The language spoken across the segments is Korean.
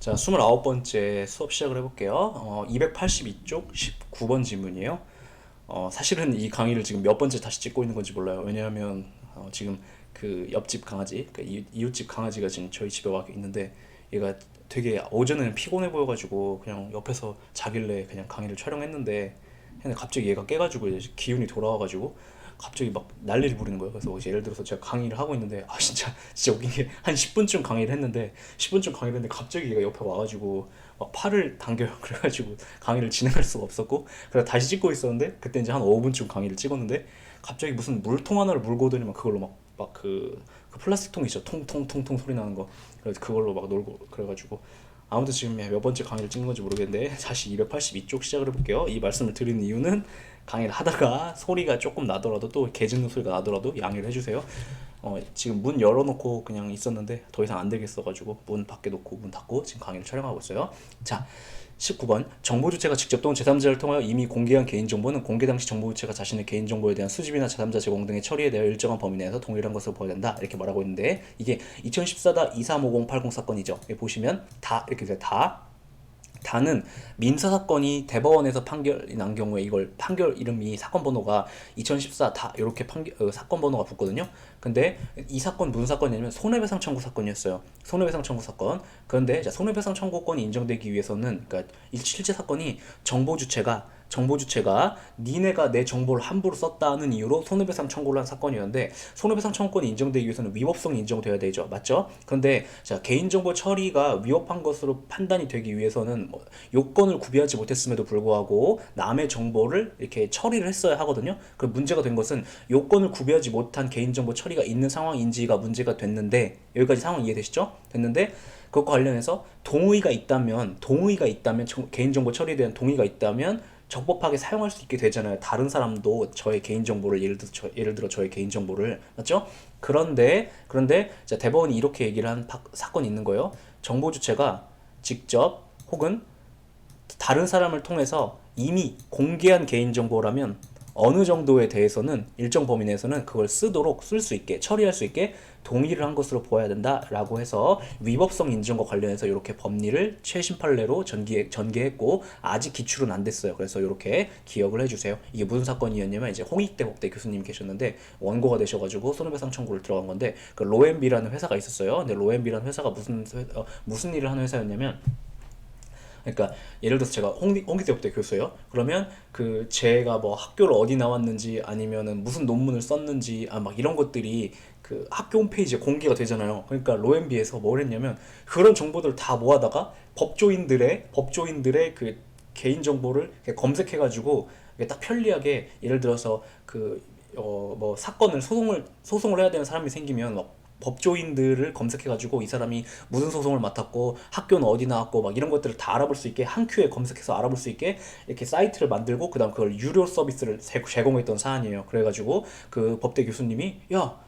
자, 29번째 수업 시작을 해볼게요. 282쪽 19번 질문이에요. 사실은 이 강의를 지금 몇 번째 다시 찍고 있는 건지 몰라요. 왜냐하면 지금 그 옆집 강아지, 그 이웃집 강아지가 지금 저희 집에 와 있는데 얘가 되게 오전에는 피곤해 보여가지고 그냥 옆에서 자길래 그냥 강의를 촬영했는데 근데 갑자기 얘가 깨가지고 이제 기운이 돌아와가지고 갑자기 막 난리를 부리는 거예요. 그래서 이제 예를 들어서 제가 강의를 하고 있는데 진짜 웃긴 게 한 10분쯤 강의를 했는데 10분쯤 강의를 했는데 갑자기 얘가 옆에 와가지고 막 팔을 당겨요. 그래가지고 강의를 진행할 수가 없었고 그래서 다시 찍고 있었는데 그때 이제 한 5분쯤 강의를 찍었는데 갑자기 무슨 물통 하나를 물고 오더니 막 그걸로 막 그 플라스틱 통 있죠. 통통통통 소리 나는 거. 그래서 그걸로 막 놀고 그래가지고 아무튼 지금 몇 번째 강의를 찍는 건지 모르겠는데 다시 282쪽 시작을 해볼게요. 이 말씀을 드리는 이유는 강의를 하다가 소리가 조금 나더라도 또 개 짖는 소리가 나더라도 양해를 해주세요. 지금 문 열어놓고 그냥 있었는데 더 이상 안 되겠어가지고 문 밖에 놓고 문 닫고 지금 강의를 촬영하고 있어요. 자, 19번 정보 주체가 직접 또는 제3자를 통하여 이미 공개한 개인정보는 공개 당시 정보 주체가 자신의 개인정보에 대한 수집이나 제3자 제공 등의 처리에 대하여 일정한 범위 내에서 동일한 것으로 보아야 된다 이렇게 말하고 있는데 이게 2014-235080 사건이죠. 여기 보시면 다 이렇게 돼요. 다는 민사사건이 대법원에서 판결이 난 경우에 이걸 판결 이름이 사건 번호가 2014 다 이렇게 사건 번호가 붙거든요. 근데 이 사건 무슨 사건이냐면 손해배상 청구 사건이었어요. 손해배상 청구 사건. 그런데 손해배상 청구권이 인정되기 위해서는 그러니까 실제 사건이 정보 주체가 니네가 내 정보를 함부로 썼다는 이유로 손해배상 청구를 한 사건이었는데 손해배상 청구권이 인정되기 위해서는 위법성이 인정돼야 되죠. 맞죠? 그런데 자, 개인정보 처리가 위법한 것으로 판단이 되기 위해서는 뭐 요건을 구비하지 못했음에도 불구하고 남의 정보를 이렇게 처리를 했어야 하거든요. 그 문제가 된 것은 요건을 구비하지 못한 개인정보 처리가 있는 상황인지가 문제가 됐는데 여기까지 상황 이해되시죠? 됐는데 그것과 관련해서 동의가 있다면 개인정보 처리에 대한 동의가 있다면 적법하게 사용할 수 있게 되잖아요. 다른 사람도 저의 개인정보를 예를 들어 저의 개인정보를 맞죠? 그런데 자, 대법원이 이렇게 얘기를 한 사건이 있는 거예요. 정보 주체가 직접 혹은 다른 사람을 통해서 이미 공개한 개인정보라면 어느 정도에 대해서는 일정 범위 내에서는 그걸 쓸 수 있게 처리할 수 있게 동의를 한 것으로 보아야 된다라고 해서 위법성 인정과 관련해서 이렇게 법리를 최신 판례로 전개했고 아직 기출은 안 됐어요. 그래서 이렇게 기억을 해주세요. 이게 무슨 사건이었냐면 이제 홍익대 법대 교수님 계셨는데 원고가 되셔가지고 손해배상 청구를 들어간 건데 그 로앤비라는 회사가 있었어요. 근데 로앤비라는 회사가 무슨 일을 하는 회사였냐면 그러니까 예를 들어서 제가 홍기대법대 교수예요. 그러면 그 제가 뭐 학교를 어디 나왔는지 아니면은 무슨 논문을 썼는지 막 이런 것들이 그 학교 홈페이지에 공개가 되잖아요. 그러니까 로앤비에서 뭘 했냐면 그런 정보들을 다 모아다가 법조인들의 그 개인 정보를 검색해가지고 딱 편리하게 예를 들어서 뭐 사건을 소송을 해야 되는 사람이 생기면 막 법조인들을 검색해가지고 이 사람이 무슨 소송을 맡았고 학교는 어디 나왔고 막 이런 것들을 다 알아볼 수 있게 한 큐에 검색해서 알아볼 수 있게 이렇게 사이트를 만들고 그다음 그걸 유료 서비스를 제공했던 사안이에요. 그래가지고 그 법대 교수님이 야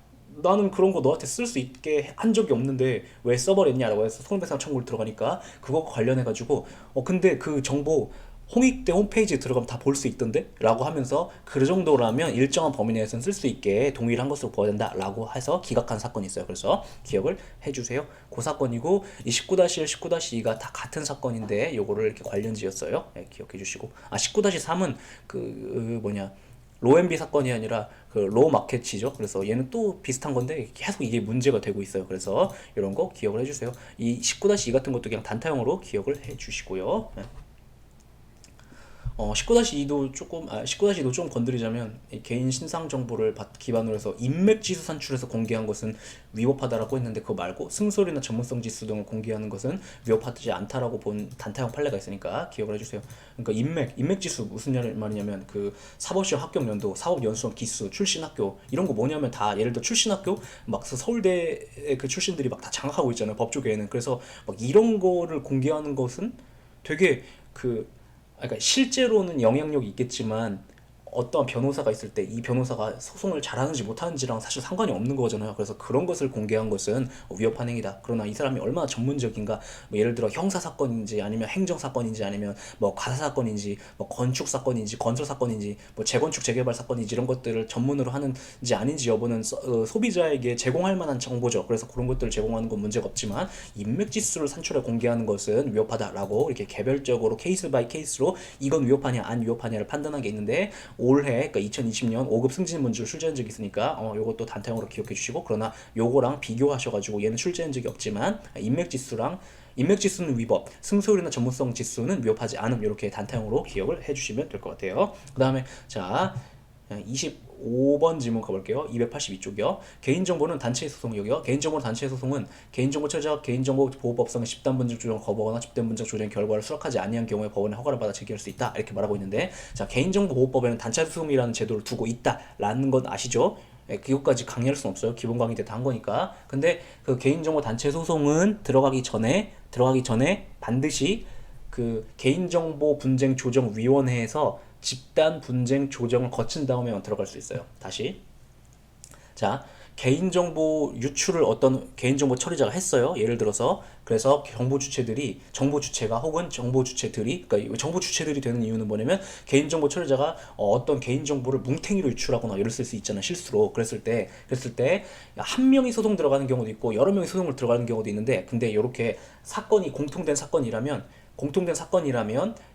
나는 그런 거 너한테 쓸 수 있게 한 적이 없는데 왜 써버렸냐라고 해서 손해배상 청구를 들어가니까 그거 관련해가지고 근데 그 정보 홍익대 홈페이지에 들어가면 다 볼 수 있던데? 라고 하면서 그 정도라면 일정한 범위 내에서는 쓸 수 있게 동의를 한 것으로 보아야 된다 라고 해서 기각한 사건이 있어요. 그래서 기억을 해주세요. 그 사건이고 이 19-1, 19-2가 다 같은 사건인데 요거를 이렇게 관련지었어요. 네, 기억해 주시고 19-3은 로앤비 사건이 아니라 그 로마켓이죠. 그래서 얘는 또 비슷한 건데 계속 이게 문제가 되고 있어요. 그래서 이런 거 기억을 해주세요. 이 19-2 같은 것도 그냥 단타형으로 기억을 해주시고요. 네. 19-2도 좀 건드리자면 개인 신상 정보를 기반으로 해서 인맥 지수 산출해서 공개한 것은 위법하다라고 했는데 그거 말고 승소리나 전문성 지수 등을 공개하는 것은 위법하지 않다라고 본 단타형 판례가 있으니까 기억을 해주세요. 그러니까 인맥 지수 무슨 말이냐면 그 사법시험 합격 연도, 사법 연수원 기수, 출신 학교 이런 거 뭐냐면 다 예를 들어 출신 학교 막 서울대 그 출신들이 막 다 장악하고 있잖아요. 법조계에는. 그래서 막 이런 거를 공개하는 것은 되게 그러니까 실제로는 영향력이 있겠지만 어떤 변호사가 있을 때 이 변호사가 소송을 잘하는지 못하는지랑 사실 상관이 없는 거잖아요. 그래서 그런 것을 공개한 것은 위협한 행위다. 그러나 이 사람이 얼마나 전문적인가, 뭐 예를 들어 형사 사건인지 아니면 행정 사건인지 아니면 뭐 가사 사건인지 뭐 건축 사건인지 건설 사건인지 뭐 재건축 재개발 사건인지 이런 것들을 전문으로 하는지 아닌지 여부는 소비자에게 제공할 만한 정보죠. 그래서 그런 것들을 제공하는 건 문제가 없지만 인맥 지수를 산출해 공개하는 것은 위협하다라고 이렇게 개별적으로 케이스 바이 케이스로 이건 위협하냐 안 위협하냐를 판단한 게 있는데, 올해 그러니까 2020년 5급 승진 문제로 출제한 적이 있으니까 요것도 단타형으로 기억해 주시고, 그러나 요거랑 비교하셔가지고 얘는 출제한 적이 없지만 인맥 지수랑 인맥 지수는 위법, 승소율이나 전문성 지수는 위협하지 않음, 이렇게 단타형으로 기억을 해주시면 될 것 같아요. 그 다음에 자 25번 질문 가볼게요. 282쪽이요. 개인정보는 단체의 소송이요. 개인정보 단체의 소송은 개인정보 처리자가 개인정보보호법상의 집단분쟁 조정을 거부하거나 집단분쟁 조정 결과를 수락하지 아니한 경우에 법원의 허가를 받아 제기할 수 있다, 이렇게 말하고 있는데, 자 개인정보보호법에는 단체 소송이라는 제도를 두고 있다라는 건 아시죠? 그것까지 강의할 수는 없어요. 기본 강의 때 다 한 거니까. 근데 그 개인정보 단체 소송은 들어가기 전에 반드시 그 개인정보 분쟁 조정 위원회에서 집단 분쟁 조정을 거친 다음에만 들어갈 수 있어요. 다시. 자, 개인정보 유출을 어떤 개인정보 처리자가 했어요. 예를 들어서 그래서 정보 주체가 혹은 정보 주체들이, 그러니까 정보 주체들이 되는 이유는 뭐냐면 개인정보 처리자가 어떤 개인정보를 뭉탱이로 유출하거나 이럴 수 있잖아, 실수로. 그랬을 때 한 명이 소송 들어가는 경우도 있고 여러 명이 소송을 들어가는 경우도 있는데, 근데 이렇게 사건이 공통된 사건이라면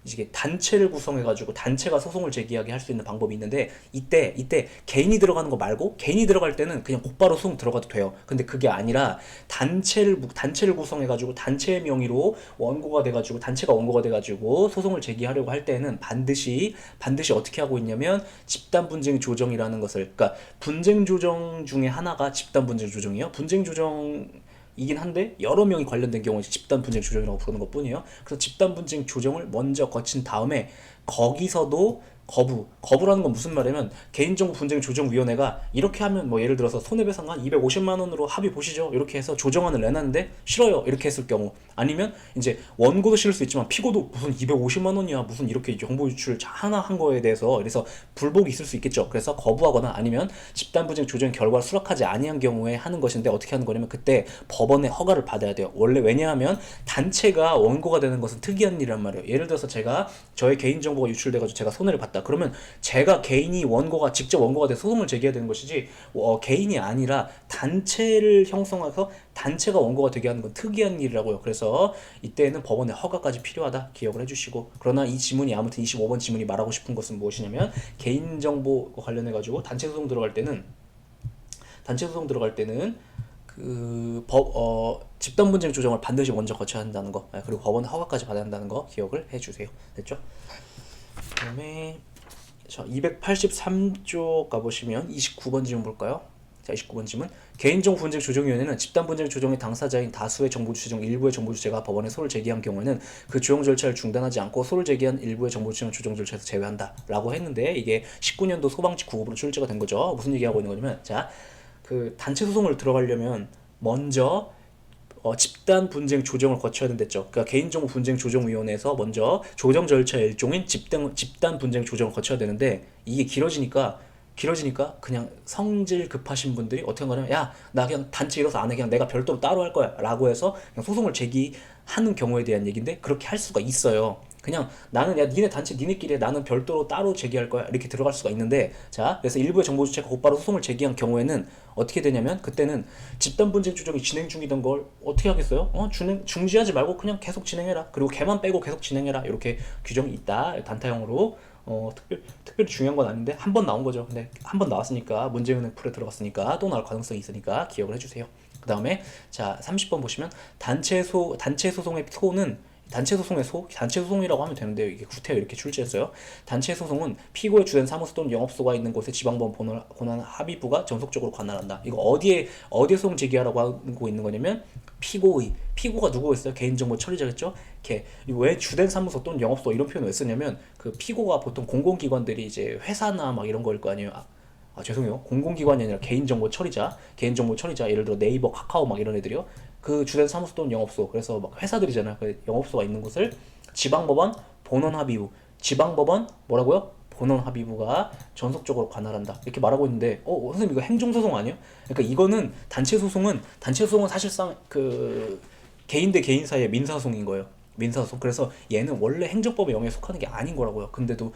이게 단체를 구성해가지고 단체가 소송을 제기하게 할 수 있는 방법이 있는데, 이때 개인이 들어가는 거 말고, 개인이 들어갈 때는 그냥 곧바로 소송 들어가도 돼요. 근데 그게 아니라 단체를 구성해가지고 단체의 명의로 단체가 원고가 돼가지고 소송을 제기하려고 할 때는 반드시 어떻게 하고 있냐면 집단 분쟁 조정이라는 것을, 그러니까 분쟁 조정 중에 하나가 집단 분쟁 조정이에요. 분쟁 조정 이긴 한데 여러 명이 관련된 경우에 집단 분쟁 조정이라고 부르는 것뿐이에요. 그래서 집단 분쟁 조정을 먼저 거친 다음에 거기서도 거부라는 건 무슨 말이냐면, 개인정보 분쟁 조정위원회가 이렇게 하면 뭐 예를 들어서 손해배상한 250만 원으로 합의 보시죠, 이렇게 해서 조정안을 내놨는데 싫어요, 이렇게 했을 경우, 아니면 이제 원고도 싫을 수 있지만 피고도 무슨 250만 원이야 무슨 이렇게 정보 유출 하나 한 거에 대해서 그래서 불복이 있을 수 있겠죠. 그래서 거부하거나 아니면 집단 분쟁 조정 결과를 수락하지 아니한 경우에 하는 것인데, 어떻게 하는 거냐면 그때 법원의 허가를 받아야 돼요. 원래 왜냐하면 단체가 원고가 되는 것은 특이한 일이란 말이에요. 예를 들어서 저의 개인정보가 유출돼가지고 제가 손해를 봤다. 그러면 제가 직접 원고가 돼서 소송을 제기해야 되는 것이지, 개인이 아니라 단체를 형성해서 단체가 원고가 되게 하는 건 특이한 일이라고요. 그래서 이때는 법원의 허가까지 필요하다, 기억을 해주시고. 그러나 이 지문이, 아무튼 25번 지문이 말하고 싶은 것은 무엇이냐면, 개인정보 관련해가지고 단체 소송 들어갈 때는 집단 분쟁 조정을 반드시 먼저 거쳐야 한다는 거, 그리고 법원의 허가까지 받아야 한다는 거 기억을 해주세요. 됐죠? 그다음에 283쪽 가보시면 29번 질문 볼까요? 자, 29번 질문. 개인정보 분쟁 조정위원회는 집단 분쟁 조정의 당사자인 다수의 정보 주체 중 일부의 정보 주체가 법원에 소를 제기한 경우에는 그 조정 절차를 중단하지 않고 소를 제기한 일부의 정보 주체는 조정 절차에서 제외한다 라고 했는데, 이게 19년도 소방직 9급으로 출제가 된 거죠. 무슨 얘기하고 있는 거냐면, 자, 그 단체 소송을 들어가려면 먼저 집단 분쟁 조정을 거쳐야 된댔죠. 그러니까 개인정보 분쟁 조정위원회에서 먼저 조정 절차의 일종인 집단 분쟁 조정을 거쳐야 되는데, 이게 길어지니까 그냥 성질 급하신 분들이 어떻게 한 거냐면, 야, 나 그냥 단체 이뤄서 안 해, 그냥 내가 별도로 따로 할 거야 라고 해서 그냥 소송을 제기하는 경우에 대한 얘기인데, 그렇게 할 수가 있어요. 그냥 나는, 야, 니네 단체 니네끼리 해, 나는 별도로 따로 제기할 거야, 이렇게 들어갈 수가 있는데, 자, 그래서 일부의 정보 주체가 곧바로 소송을 제기한 경우에는 어떻게 되냐면, 그때는 집단 분쟁 조정이 진행 중이던 걸 어떻게 하겠어요? 중지하지 말고 그냥 계속 진행해라, 그리고 걔만 빼고 계속 진행해라, 이렇게 규정이 있다, 단타형으로. 특별히 중요한 건 아닌데 한 번 나온 거죠. 근데 한 번 나왔으니까, 문제은행 풀에 들어갔으니까 또 나올 가능성이 있으니까 기억을 해주세요. 그 다음에 자 30번 보시면 단체 소송의 소는, 단체 소송이라고 하면 되는데요. 이게 구태여 이렇게 출제했어요. 단체 소송은 피고의 주된 사무소 또는 영업소가 있는 곳에 지방법원 권한 합의부가 전속적으로 관할한다. 이거 어디에 소송 제기하라고 하고 있는 거냐면, 피고가 누구였어요? 개인정보 처리자겠죠? 왜 주된 사무소 또는 영업소 이런 표현을 왜 쓰냐면, 그 피고가 보통 공공기관들이 이제 회사나 막 이런 거일 거 아니에요. 죄송해요. 공공기관이 아니라 개인정보 처리자. 예를 들어 네이버, 카카오 막 이런 애들이요. 그 주된 사무소 또는 영업소. 그래서 막 회사들이잖아요. 그 영업소가 있는 곳을 지방법원 본원합의부. 지방법원 뭐라고요? 본원 합의부가 전속적으로 관할한다 이렇게 말하고 있는데 선생님 이거 행정소송 아니에요? 그러니까 이거는 단체 소송은 사실상 그 개인 대 개인 사이의 민사소송인 거예요. 민사소송. 그래서 얘는 원래 행정법의 영역에 속하는 게 아닌 거라고요. 근데도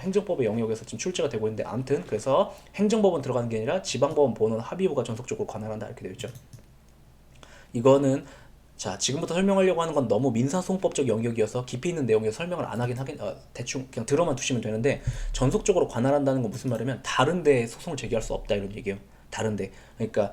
행정법의 영역에서 지금 출제가 되고 있는데 아무튼 그래서 행정법은 들어가는 게 아니라 지방법원 본원 합의부가 전속적으로 관할한다 이렇게 되어 있죠. 이거는 자 지금부터 설명하려고 하는 건 너무 민사소송법적 영역이어서 깊이 있는 내용에서 설명을 안 하긴 대충 그냥 들어만 두시면 되는데 전속적으로 관할한다는 건 무슨 말이면 다른 데 소송을 제기할 수 없다 이런 얘기예요. 다른 데. 그러니까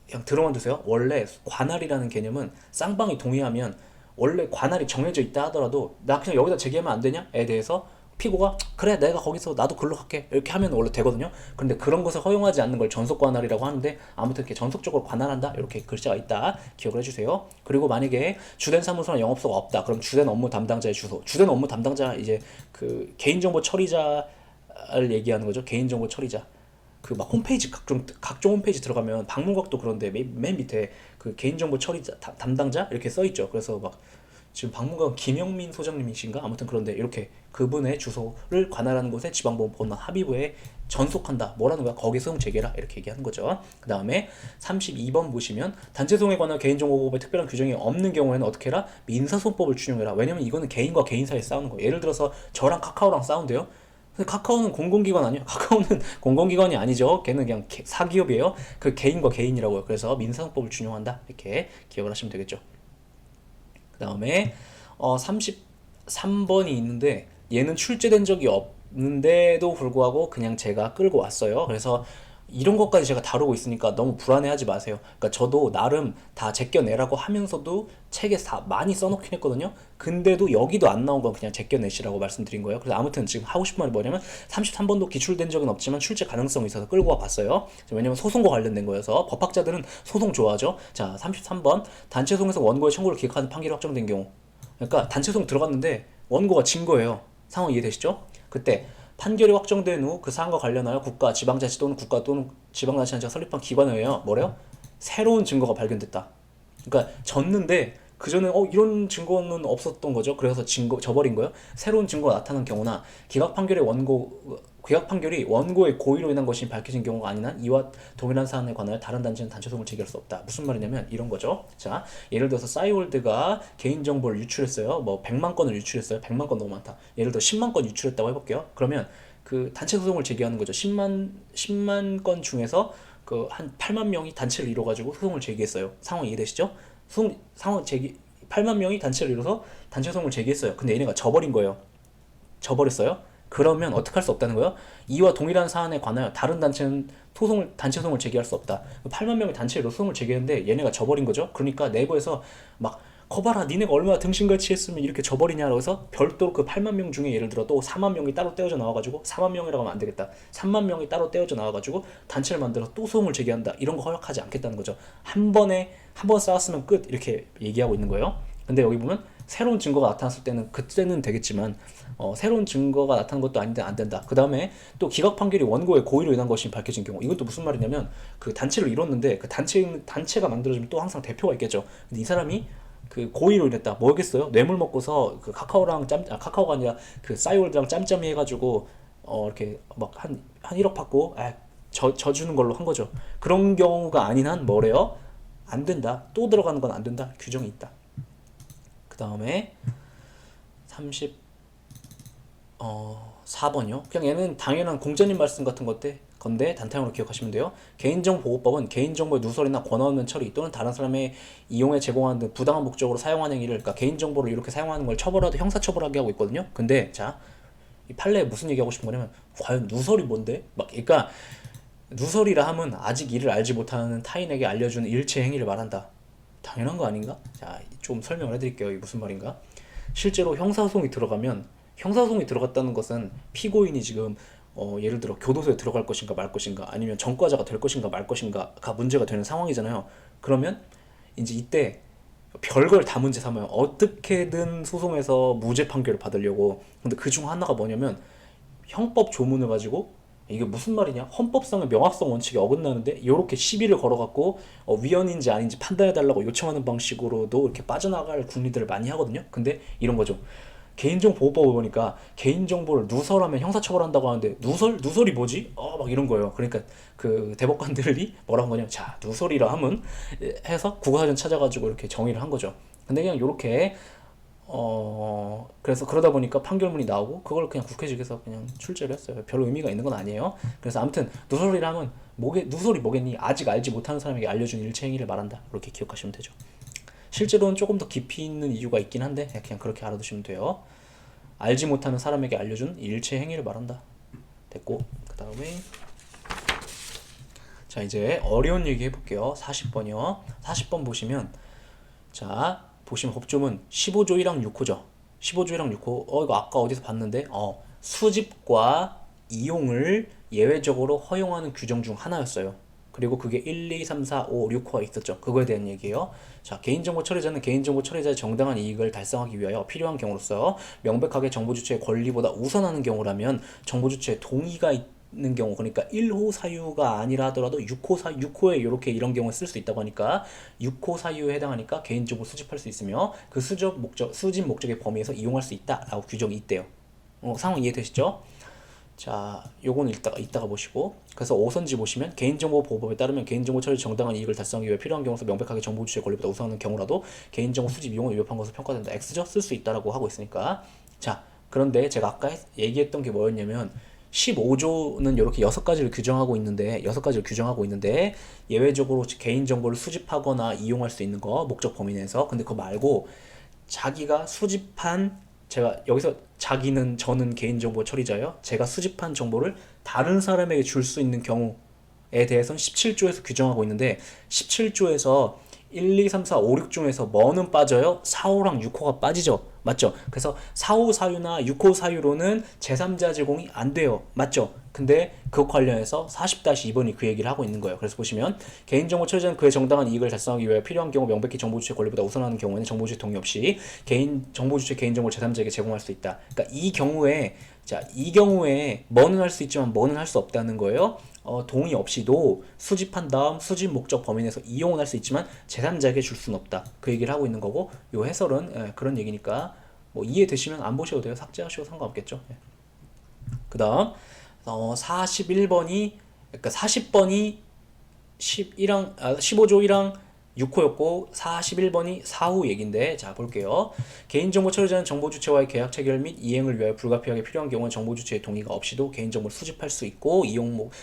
그냥 들어만 두세요. 원래 관할이라는 개념은 쌍방이 동의하면 원래 관할이 정해져 있다 하더라도 나 그냥 여기다 제기하면 안 되냐?에 대해서 피고가 그래 내가 거기서 나도 글로 갈게 이렇게 하면 원래 되거든요. 그런데 그런 것을 허용하지 않는 걸 전속 관할이라고 하는데 아무튼 이렇게 전속적으로 관할한다 이렇게 글자가 있다 기억을 해주세요. 그리고 만약에 주된 사무소나 영업소가 없다 그럼 주된 업무 담당자의 주소 주된 업무 담당자 이제 그 개인정보 처리자를 얘기하는 거죠. 개인정보 처리자 그 막 홈페이지 각종 홈페이지 들어가면 방문각도 그런데 맨 밑에 그 개인정보 처리자 담당자 이렇게 써 있죠. 그래서 막 지금 방문관 김영민 소장님이신가 아무튼 그런데 이렇게 그분의 주소를 관할하는 곳에 지방법원 본원 합의부에 전속한다 뭐라는 거야 거기 소송 제기라 이렇게 얘기하는 거죠. 그 다음에 32번 보시면 단체소송에 관한 개인정보보호법에 특별한 규정이 없는 경우에는 어떻게 해라 민사소송법을 준용해라. 왜냐면 이거는 개인과 개인 사이에 싸우는 거예요. 예를 들어서 저랑 카카오랑 싸운대요. 근데 카카오는 공공기관 아니에요. 카카오는 공공기관이 아니죠. 걔는 그냥 사기업이에요. 그 개인과 개인이라고요. 그래서 민사소송법을 준용한다 이렇게 기억을 하시면 되겠죠. 그 다음에 33번이 있는데 얘는 출제된 적이 없는데도 불구하고 그냥 제가 끌고 왔어요. 그래서 이런 것까지 제가 다루고 있으니까 너무 불안해하지 마세요. 그러니까 저도 나름 다 제껴내라고 하면서도 책에 많이 써놓긴 했거든요. 근데도 여기도 안 나온 건 그냥 제껴내시라고 말씀드린 거예요. 그래서 아무튼 지금 하고 싶은 말이 뭐냐면 33번도 기출된 적은 없지만 출제 가능성이 있어서 끌고 와 봤어요. 왜냐면 소송과 관련된 거여서 법학자들은 소송 좋아하죠. 자 33번 단체소송에서 원고의 청구를 기각하는 판결이 확정된 경우 그러니까 단체소송 들어갔는데 원고가 진 거예요. 상황 이해되시죠? 그때 판결이 확정된 후 그 사안과 관련하여 국가, 지방자치 또는 국가 또는 지방자치단체가 설립한 기관에 의하여 뭐래요? 새로운 증거가 발견됐다. 그러니까 졌는데 그전에 이런 증거는 없었던 거죠. 그래서 져버린 거예요. 새로운 증거가 나타난 경우나 기각 판결이 원고의 고의로 인한 것이 밝혀진 경우가 아닌 한 이와 동일한 사안에 관하여 다른 단체는 단체소송을 제기할 수 없다. 무슨 말이냐면 이런 거죠. 자, 예를 들어서 싸이월드가 개인정보를 유출했어요. 뭐 100만 건을 유출했어요. 100만 건 너무 많다. 예를 들어 10만 건 유출했다고 해볼게요. 그러면 그 단체소송을 제기하는 거죠. 10만 건 중에서 그 한 8만 명이 단체를 이뤄가지고 소송을 제기했어요. 상황 이해되시죠? 상황 제기 8만 명이 단체를 이뤄서 단체 소송을 제기했어요. 근데 얘네가 져버린 거예요. 져버렸어요. 그러면 어떻게 할 수 없다는 거예요? 이와 동일한 사안에 관하여 다른 단체는 단체 소송을 제기할 수 없다. 8만 명의 단체로 소송을 제기했는데 얘네가 져버린 거죠. 그러니까 내부에서 막 거봐라 니네가 얼마나 등신같이 했으면 이렇게 져버리냐라고 해서 별도로 그 8만 명 중에 예를 들어 또 4만 명이 따로 떼어져 나와가지고 4만 명이라고 하면 안 되겠다. 3만 명이 따로 떼어져 나와가지고 단체를 만들어서 또 소송을 제기한다. 이런 거 허락하지 않겠다는 거죠. 한 번 싸웠으면 끝 이렇게 얘기하고 있는 거예요. 근데 여기 보면 새로운 증거가 나타났을 때는 그때는 되겠지만 새로운 증거가 나타난 것도 아닌데 안 된다. 그 다음에 또 기각 판결이 원고의 고의로 인한 것이 밝혀진 경우 이건 또 무슨 말이냐면 그 단체를 이뤘는데 그 단체가 만들어지면 또 항상 대표가 있겠죠. 근데 이 사람이 그 고의로 인했다. 뭐겠어요? 뇌물 먹고서 그 카카오가 아니라 그 싸이월드랑 짬짬이 해가지고 이렇게 막 한 1억 받고 져주는 걸로 한 거죠. 그런 경우가 아닌 한 뭐래요? 안 된다. 또 들어가는 건 안 된다. 규정이 있다. 그 다음에 4번이요. 그냥 얘는 당연한 공자님 말씀 같은 건데 단타형으로 기억하시면 돼요. 개인정보보호법은 개인정보의 누설이나 권한 없는 처리 또는 다른 사람의 이용에 제공하는 등 부당한 목적으로 사용하는 행위를 그러니까 개인정보를 이렇게 사용하는 걸 처벌하도 형사처벌하게 하고 있거든요. 근데 자, 이 판례에 무슨 얘기하고 싶은 거냐면 과연 누설이 뭔데? 그러니까 누설이라 함은 아직 이를 알지 못하는 타인에게 알려주는 일체 행위를 말한다. 당연한 거 아닌가? 자, 좀 설명을 해드릴게요. 이게 무슨 말인가? 실제로 형사소송이 들어갔다는 것은 피고인이 지금 예를 들어 교도소에 들어갈 것인가 말 것인가 아니면 전과자가 될 것인가 말 것인가가 문제가 되는 상황이잖아요. 그러면 이제 이때 별걸 다 문제 삼아요. 어떻게든 소송에서 무죄 판결을 받으려고. 근데 그 중 하나가 뭐냐면 형법 조문을 가지고 이게 무슨 말이냐? 헌법상의 명확성 원칙에 어긋나는데 이렇게 시비를 걸어갖고 위헌인지 아닌지 판단해달라고 요청하는 방식으로도 이렇게 빠져나갈 국리들을 많이 하거든요. 근데 이런 거죠. 개인정보보호법을 보니까 개인정보를 누설하면 형사처벌한다고 하는데 누설이 뭐지? 막 이런 거예요. 그러니까 그 대법관들이 뭐라고 한 거냐? 자, 누설이라 하면 해서 국어사전 찾아가지고 이렇게 정의를 한 거죠. 근데 그냥 요렇게 그래서 그러다 보니까 판결문이 나오고 그걸 그냥 국회 측에서 그냥 출제를 했어요. 별 의미가 있는 건 아니에요. 그래서 아무튼 누설이라면 누설이 뭐겠니? 아직 알지 못하는 사람에게 알려준 일체 행위를 말한다. 이렇게 기억하시면 되죠. 실제로는 조금 더 깊이 있는 이유가 있긴 한데 그냥 그렇게 알아두시면 돼요. 알지 못하는 사람에게 알려준 일체 행위를 말한다. 됐고, 그 다음에 자 이제 어려운 얘기 해볼게요. 40번이요. 40번 보시면 자 보시면 법조문 15조 1항 6호죠. 15조 1항 6호 이거 아까 어디서 봤는데 수집과 이용을 예외적으로 허용하는 규정 중 하나였어요. 그리고 그게 1, 2, 3, 4, 5, 6호가 있었죠. 그거에 대한 얘기예요. 자, 개인정보 처리자는 개인정보 처리자의 정당한 이익을 달성하기 위하여 필요한 경우로서 명백하게 정보 주체의 권리보다 우선하는 경우라면 정보 주체의 동의가 있는 경우, 그러니까 1호 사유가 아니라 하더라도 6호에 이렇게 이런 경우에 쓸 수 있다고 하니까 6호 사유에 해당하니까 개인정보 수집할 수 있으며 그 수집 목적의 범위에서 이용할 수 있다라고 규정이 있대요. 상황 이해되시죠? 자, 요거는 이따가 보시고, 그래서 5선지 보시면 개인정보보호법에 따르면 개인정보 처리 정당한 이익을 달성하기 위해 필요한 경우서 명백하게 정보 주체의 권리보다 우선하는 경우라도 개인정보 수집 이용을 위협한 것으로 평가된다. X죠? 쓸 수 있다라고 하고 있으니까. 자, 그런데 제가 아까 얘기했던 게 뭐였냐면 15조는 이렇게 6가지를 규정하고 있는데 예외적으로 개인정보를 수집하거나 이용할 수 있는 거 목적 범위 내에서. 근데 그거 말고 자기가 수집한, 제가 여기서 저는 개인정보 처리자예요. 제가 수집한 정보를 다른 사람에게 줄 수 있는 경우에 대해서는 17조에서 규정하고 있는데 17조에서 1, 2, 3, 4, 5, 6 중에서 뭐는 빠져요? 4, 5랑 6호가 빠지죠. 맞죠? 그래서 4, 5 사유나 6호 사유로는 제3자 제공이 안 돼요. 맞죠? 근데 그것 관련해서 40-2번이 그 얘기를 하고 있는 거예요. 그래서 보시면 개인정보 처리자는 그의 정당한 이익을 달성하기 위해 필요한 경우 명백히 정보 주체 권리보다 우선하는 경우에는 정보 주체 동의 없이 정보 주체 개인정보를 제3자에게 제공할 수 있다. 그러니까 이 경우에 뭐는 할 수 있지만 뭐는 할 수 없다는 거예요. 동의 없이도 수집한 다음 수집 목적 범위 내에서 이용은 할 수 있지만 제3자에게 줄 수는 없다. 그 얘기를 하고 있는 거고, 요 해설은 그런 얘기니까 뭐 이해되시면 안 보셔도 돼요. 삭제하셔도 상관없겠죠. 그 다음 41번이, 그러니까 40번이 15조 1항 6호였고 41번이 4호 얘긴데, 자 볼게요. 개인정보 처리자는 정보 주체와의 계약 체결 및 이행을 위하여 불가피하게 필요한 경우는 정보 주체의 동의가 없이도 개인정보를 수집할 수 있고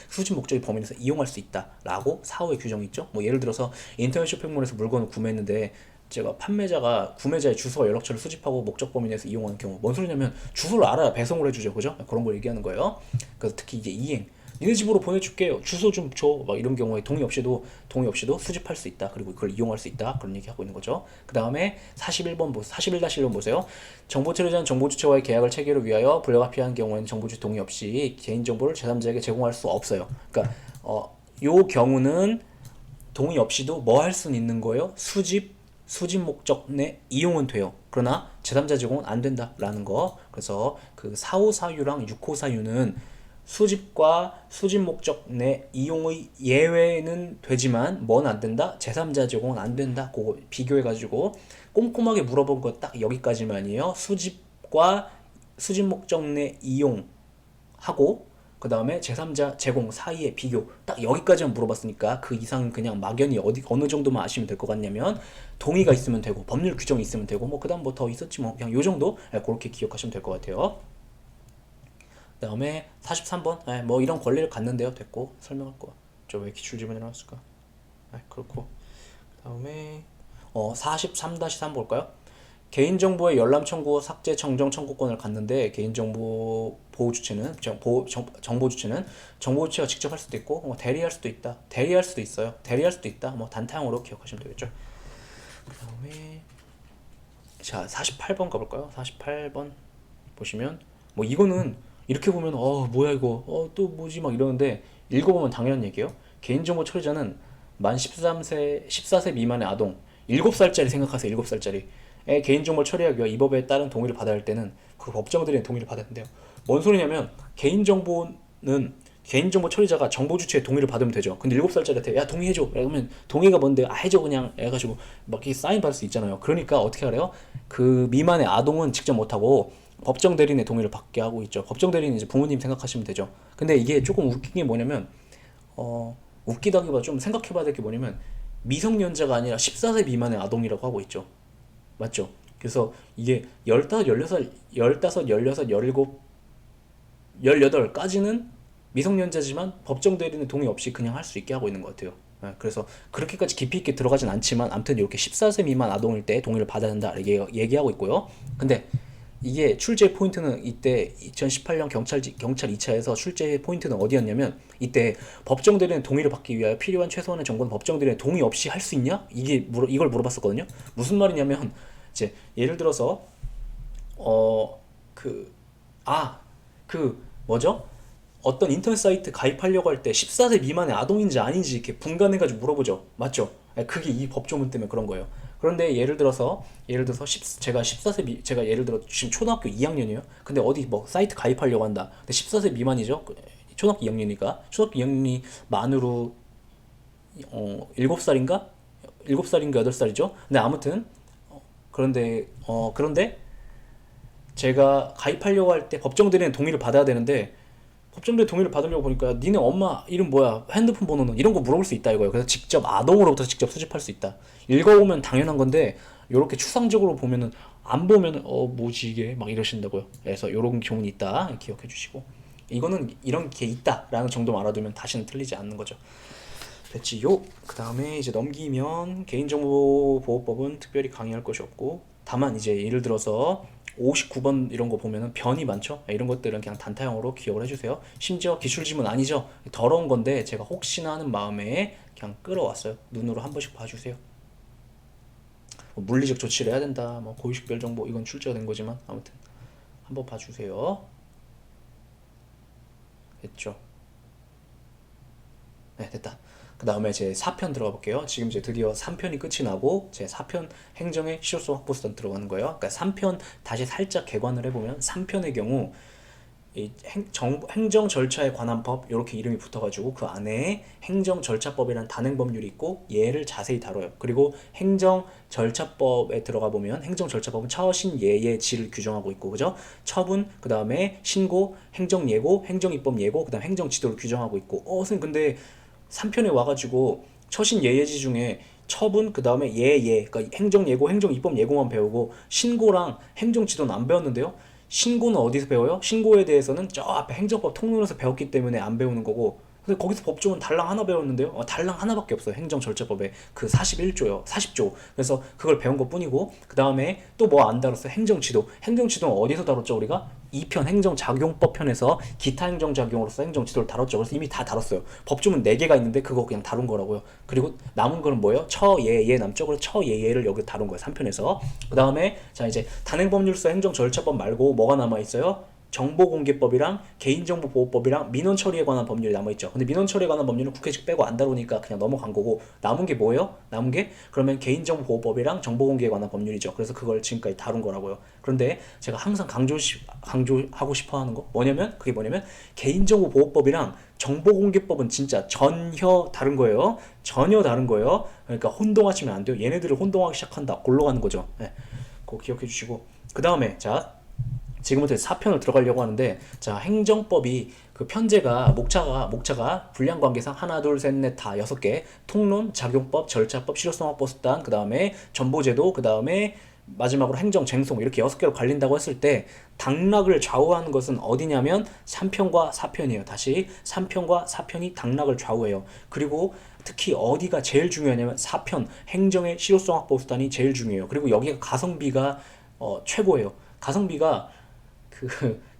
수집 목적의 범위 내에서 이용할 수 있다라고 4호의 규정이 있죠. 뭐 예를 들어서 인터넷 쇼핑몰에서 물건을 구매했는데 제가 판매자가 구매자의 주소와 연락처를 수집하고 목적 범위 내에서 이용하는 경우, 뭔 소리냐면 주소를 알아야 배송을 해주죠, 그죠? 그런 걸 얘기하는 거예요. 그래서 특히 이제 이행, 니네 집으로 보내줄게요, 주소 좀 줘, 막 이런 경우에 동의 없이도 수집할 수 있다, 그리고 그걸 이용할 수 있다, 그런 얘기 하고 있는 거죠. 그 다음에 41-1번 보세요. 정보 처리자는 정보 주체와의 계약을 체결을 위하여 불가피한 경우에는 정보 주체 동의 없이 개인정보를 제3자에게 제공할 수 없어요. 그러니까 요 경우는 동의 없이도 뭐 할 수는 있는 거예요? 수집 목적 내 이용은 돼요. 그러나 제3자 제공은 안 된다라는 거. 그래서 그 4호 사유랑 6호 사유는 수집과 수집 목적 내 이용의 예외는 되지만 뭔 안 된다? 제3자 제공은 안 된다. 그거 비교해가지고 꼼꼼하게 물어본 거 딱 여기까지만이에요. 수집과 수집 목적 내 이용하고 그 다음에 제3자 제공 사이의 비교, 딱 여기까지만 물어봤으니까 그 이상은 그냥 막연히 어느 정도만 아시면 될 것 같냐면 동의가 있으면 되고 법률 규정이 있으면 되고 뭐 그 다음 뭐 더 있었지 뭐 그냥 요 정도 그렇게 기억하시면 될 것 같아요. 그 다음에 43번 뭐 이런 권리를 갖는데요. 됐고, 설명할 거 저 왜 기출 질문이 나왔을까? 그렇고, 그 다음에 43-3 볼까요? 개인정보의 열람 청구, 삭제, 정정 청구권을 갖는데 개인정보 보호 주체는 정보 주체는 정보 주체가 직접 할 수도 있고 대리할 수도 있다. 대리할 수도 있다. 뭐 단타형으로 기억하시면 되겠죠. 그다음에 자 48번 가볼까요? 48번 보시면 뭐 이거는 이렇게 보면 뭐야 이거 또 뭐지 막 이러는데 읽어보면 당연한 얘기예요. 개인정보 처리자는 만 14세 미만의 아동 7살짜리 생각하세요. 7살짜리 개인정보를 처리하기 위해 이 법에 따른 동의를 받아야 할 때는 그 법정들의 동의를 받아야 된대요. 뭔 소리냐면 개인정보 처리자가 정보 주체의 동의를 받으면 되죠. 근데 7살짜리한테 야 동의해줘 그러면 동의가 뭔데, 해줘 그냥 해가지고 막 이렇게 사인 받을 수 있잖아요. 그러니까 어떻게 하래요? 그 미만의 아동은 직접 못하고 법정 대리인의 동의를 받게 하고 있죠. 법정 대리인 이제 부모님 생각하시면 되죠. 근데 이게 조금 웃긴 게 뭐냐면 웃기다기보다 좀 생각해봐야 될 게 뭐냐면 미성년자가 아니라 14세 미만의 아동이라고 하고 있죠. 맞죠? 그래서 이게 15, 16, 15, 16, 17, 18까지는 미성년자지만 법정 대리인의 동의 없이 그냥 할 수 있게 하고 있는 것 같아요. 그래서 그렇게까지 깊이 있게 들어가진 않지만 아무튼 이렇게 14세 미만 아동일 때 동의를 받아야 된다 얘기하고 있고요. 근데 이게 출제 포인트는 이때 2018년 경찰 2차에서 출제 포인트는 어디였냐면 이때 법정 대리인 동의를 받기 위하여 필요한 최소한의 정보는 법정 대리인 동의 없이 할 수 있냐? 이걸 물어봤었거든요. 무슨 말이냐면 이제 예를 들어서 그 뭐죠? 어떤 인터넷 사이트 가입하려고 할 때 14세 미만의 아동인지 아닌지 이렇게 분간해가지고 물어보죠. 맞죠? 그게 이 법조문 때문에 그런 거예요. 그런데 제가 14세 제가 예를 들어 지금 초등학교 2학년이에요. 근데 어디 뭐 사이트 가입하려고 한다. 근데 14세 미만이죠. 초등학교 2학년이니까 초등학교 2학년이 만으로 7살인가? 7살인가 8살이죠. 근데 아무튼 그런데 제가 가입하려고 할 때 법정 대리인 동의를 받아야 되는데 법정 대리인 동의를 받으려고 보니까 니네 엄마 이름 뭐야? 핸드폰 번호는? 이런 거 물어볼 수 있다 이거예요. 그래서 직접 아동으로부터 직접 수집할 수 있다. 읽어보면 당연한 건데 이렇게 추상적으로 보면은 안 보면은 뭐지 이게 막 이러신다고요. 그래서 이런 경우는 있다 기억해 주시고 이거는 이런 게 있다라는 정도만 알아두면 다시는 틀리지 않는 거죠. 됐지요? 그 다음에 이제 넘기면 개인정보보호법은 특별히 강의할 것이 없고 다만 이제 예를 들어서 59번 이런 거 보면은 변이 많죠? 이런 것들은 그냥 단타형으로 기억을 해주세요. 심지어 기출지문 아니죠? 더러운 건데 제가 혹시나 하는 마음에 그냥 끌어왔어요. 눈으로 한 번씩 봐주세요. 뭐 물리적 조치를 해야 된다, 뭐 고유식별 정보 이건 출제가 된 거지만 아무튼 한번 봐주세요. 됐죠? 네, 됐다. 그 다음에 제 4편 들어가 볼게요. 지금 이제 드디어 3편이 끝이 나고 제 4편 행정의 실효성 확보 수단 들어가는 거예요. 그러니까 3편 다시 살짝 개관을 해보면 3편의 경우 이 행정 절차에 관한 법 이렇게 이름이 붙어가지고 그 안에 행정 절차법이라는 단행 법률이 있고 얘를 자세히 다뤄요. 그리고 행정 절차법에 들어가 보면 행정 절차법은 처신 예의 질을 규정하고 있고 그죠? 처분 그 다음에 신고 행정 예고 행정 입법 예고 그 다음 행정 지도를 규정하고 있고 선생님 근데 3편에 와가지고 처신 예예지 중에 처분 그 다음에 예예 그러니까 행정 예고 행정 입법 예고만 배우고 신고랑 행정 지도는 안 배웠는데요. 신고는 어디서 배워요? 신고에 대해서는 저 앞에 행정법 통론에서 배웠기 때문에 안 배우는 거고 근데 거기서 법조문 달랑 하나 배웠는데요. 달랑 하나밖에 없어요. 행정절차법에 그 41조요. 40조. 그래서 그걸 배운 것 뿐이고 그 다음에 또 뭐 안 다뤘어요? 행정지도. 행정지도는 어디서 다뤘죠 우리가? 2편 행정작용법 편에서 기타 행정작용으로서 행정지도를 다뤘죠. 그래서 이미 다 다뤘어요. 법조문 4개가 있는데 그거 그냥 다룬 거라고요. 그리고 남은 거는 뭐예요? 처예예 남죠. 그래서 처예예를 여기 다룬 거예요. 3편에서. 그 다음에 자 이제 단행법률서 행정절차법 말고 뭐가 남아있어요? 정보공개법이랑 개인정보보호법이랑 민원처리에 관한 법률이 남아있죠. 근데 민원처리에 관한 법률은 국회직 빼고 안 다루니까 그냥 넘어간 거고 남은 게 뭐예요? 남은 게 그러면 개인정보보호법이랑 정보공개에 관한 법률이죠. 그래서 그걸 지금까지 다룬 거라고요. 그런데 제가 항상 강조하고 싶어 하는 거 그게 뭐냐면 개인정보보호법이랑 정보공개법은 진짜 전혀 다른 거예요. 전혀 다른 거예요. 그러니까 혼동하시면 안 돼요. 얘네들을 혼동하기 시작한다. 골로 가는 거죠. 네. 그거 기억해 주시고 그 다음에 자 지금부터 4편을 들어가려고 하는데 자 행정법이 그 편제가 목차가 분량관계상 하나 둘 셋 넷 다 6개 통론, 작용법, 절차법, 실효성 확보 수단 그 다음에 전보제도 그 다음에 마지막으로 행정쟁송 이렇게 6개로 갈린다고 했을 때 당락을 좌우하는 것은 어디냐면 3편과 4편이에요. 다시 3편과 4편이 당락을 좌우해요. 그리고 특히 어디가 제일 중요하냐면 4편 행정의 실효성 확보 수단이 제일 중요해요. 그리고 여기가 가성비가 최고예요. 가성비가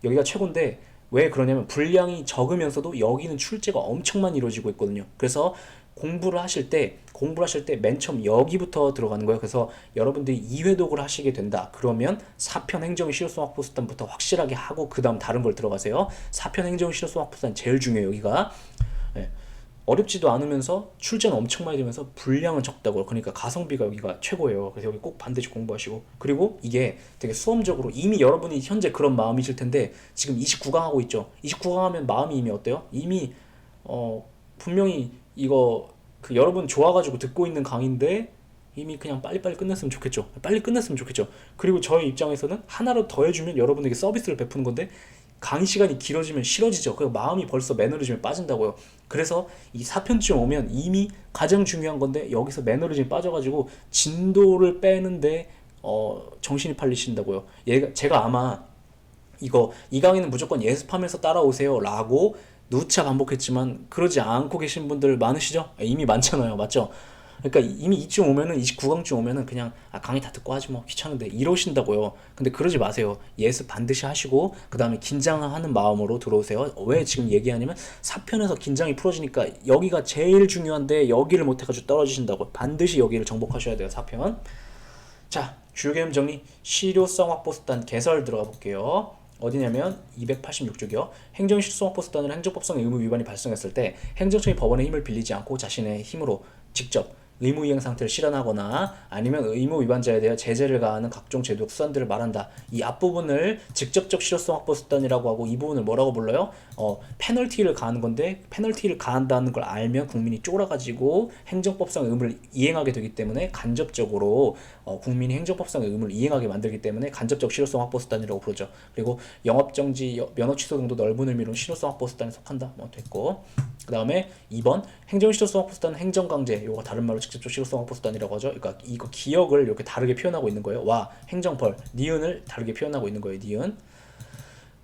여기가 최고인데 왜 그러냐면 분량이 적으면서도 여기는 출제가 엄청 많이 이루어지고 있거든요. 그래서 공부를 하실 때 맨 처음 여기부터 들어가는 거예요. 그래서 여러분들이 2회독을 하시게 된다. 그러면 4편 행정의 실효성 확보 수단부터 확실하게 하고 그 다음 다른 걸 들어가세요. 4편 행정의 실효성 확보 수단 제일 중요해요. 여기가. 네. 어렵지도 않으면서 출제는 엄청 많이 되면서 분량은 적다고요. 그러니까 가성비가 여기가 최고예요. 그래서 여기 꼭 반드시 공부하시고 그리고 이게 되게 수험적으로 이미 여러분이 현재 그런 마음이실 텐데 지금 29강 하고 있죠. 29강 하면 마음이 이미 어때요? 이미 분명히 이거 여러분 좋아가지고 듣고 있는 강의인데 이미 그냥 빨리빨리 끝냈으면 좋겠죠. 빨리 끝냈으면 좋겠죠. 그리고 저의 입장에서는 하나로 더 해주면 여러분에게 서비스를 베푸는 건데 강의 시간이 길어지면 싫어지죠. 그 마음이 벌써 매너리즘에 빠진다고요. 그래서 이 4편쯤 오면 이미 가장 중요한 건데 여기서 매너리즘에 빠져가지고 진도를 빼는데 정신이 팔리신다고요. 제가 아마 이 강의는 무조건 예습하면서 따라오세요 라고 누차 반복했지만 그러지 않고 계신 분들 많으시죠? 이미 많잖아요. 맞죠? 그러니까 이미 이쯤 오면은 29강쯤 오면은 그냥 강의 다 듣고 하지 뭐 귀찮은데 이러신다고요. 근데 그러지 마세요. 예습 반드시 하시고 그 다음에 긴장하는 마음으로 들어오세요. 왜 지금 얘기하냐면 4편에서 긴장이 풀어지니까 여기가 제일 중요한데 여기를 못해가지고 떨어지신다고. 반드시 여기를 정복하셔야 돼요. 4편. 자, 주요 개념 정리. 실효성 확보 수단 개설 들어가 볼게요. 어디냐면 286쪽이요. 행정 실효성 확보 수단은 행정법상 의무 위반이 발생했을 때 행정청이 법원의 힘을 빌리지 않고 자신의 힘으로 직접 의무 이행 상태를 실현하거나 아니면 의무 위반자에 대해 제재를 가하는 각종 제도적 수단들을 말한다. 이 앞부분을 직접적 실효성 확보 수단이라고 하고 이 부분을 뭐라고 불러요? 페널티를 가하는 건데 페널티를 가한다는 걸 알면 국민이 쫄아가지고 행정법상 의무를 이행하게 되기 때문에 간접적으로 국민이 행정법상 의무를 이행하게 만들기 때문에 간접적 실효성 확보 수단이라고 부르죠. 그리고 영업정지, 면허 취소 등도 넓은 의미로 실효성 확보 수단에 속한다. 됐고 그 다음에 2번 행정실효성 확보 수단은 행정강제, 요거 다른 말로 직접적 실효성 확보 수단이라고 하죠. 그러니까 이거 기억을 이렇게 다르게 표현하고 있는 거예요. 와, 행정벌, 니은을 다르게 표현하고 있는 거예요. 니은.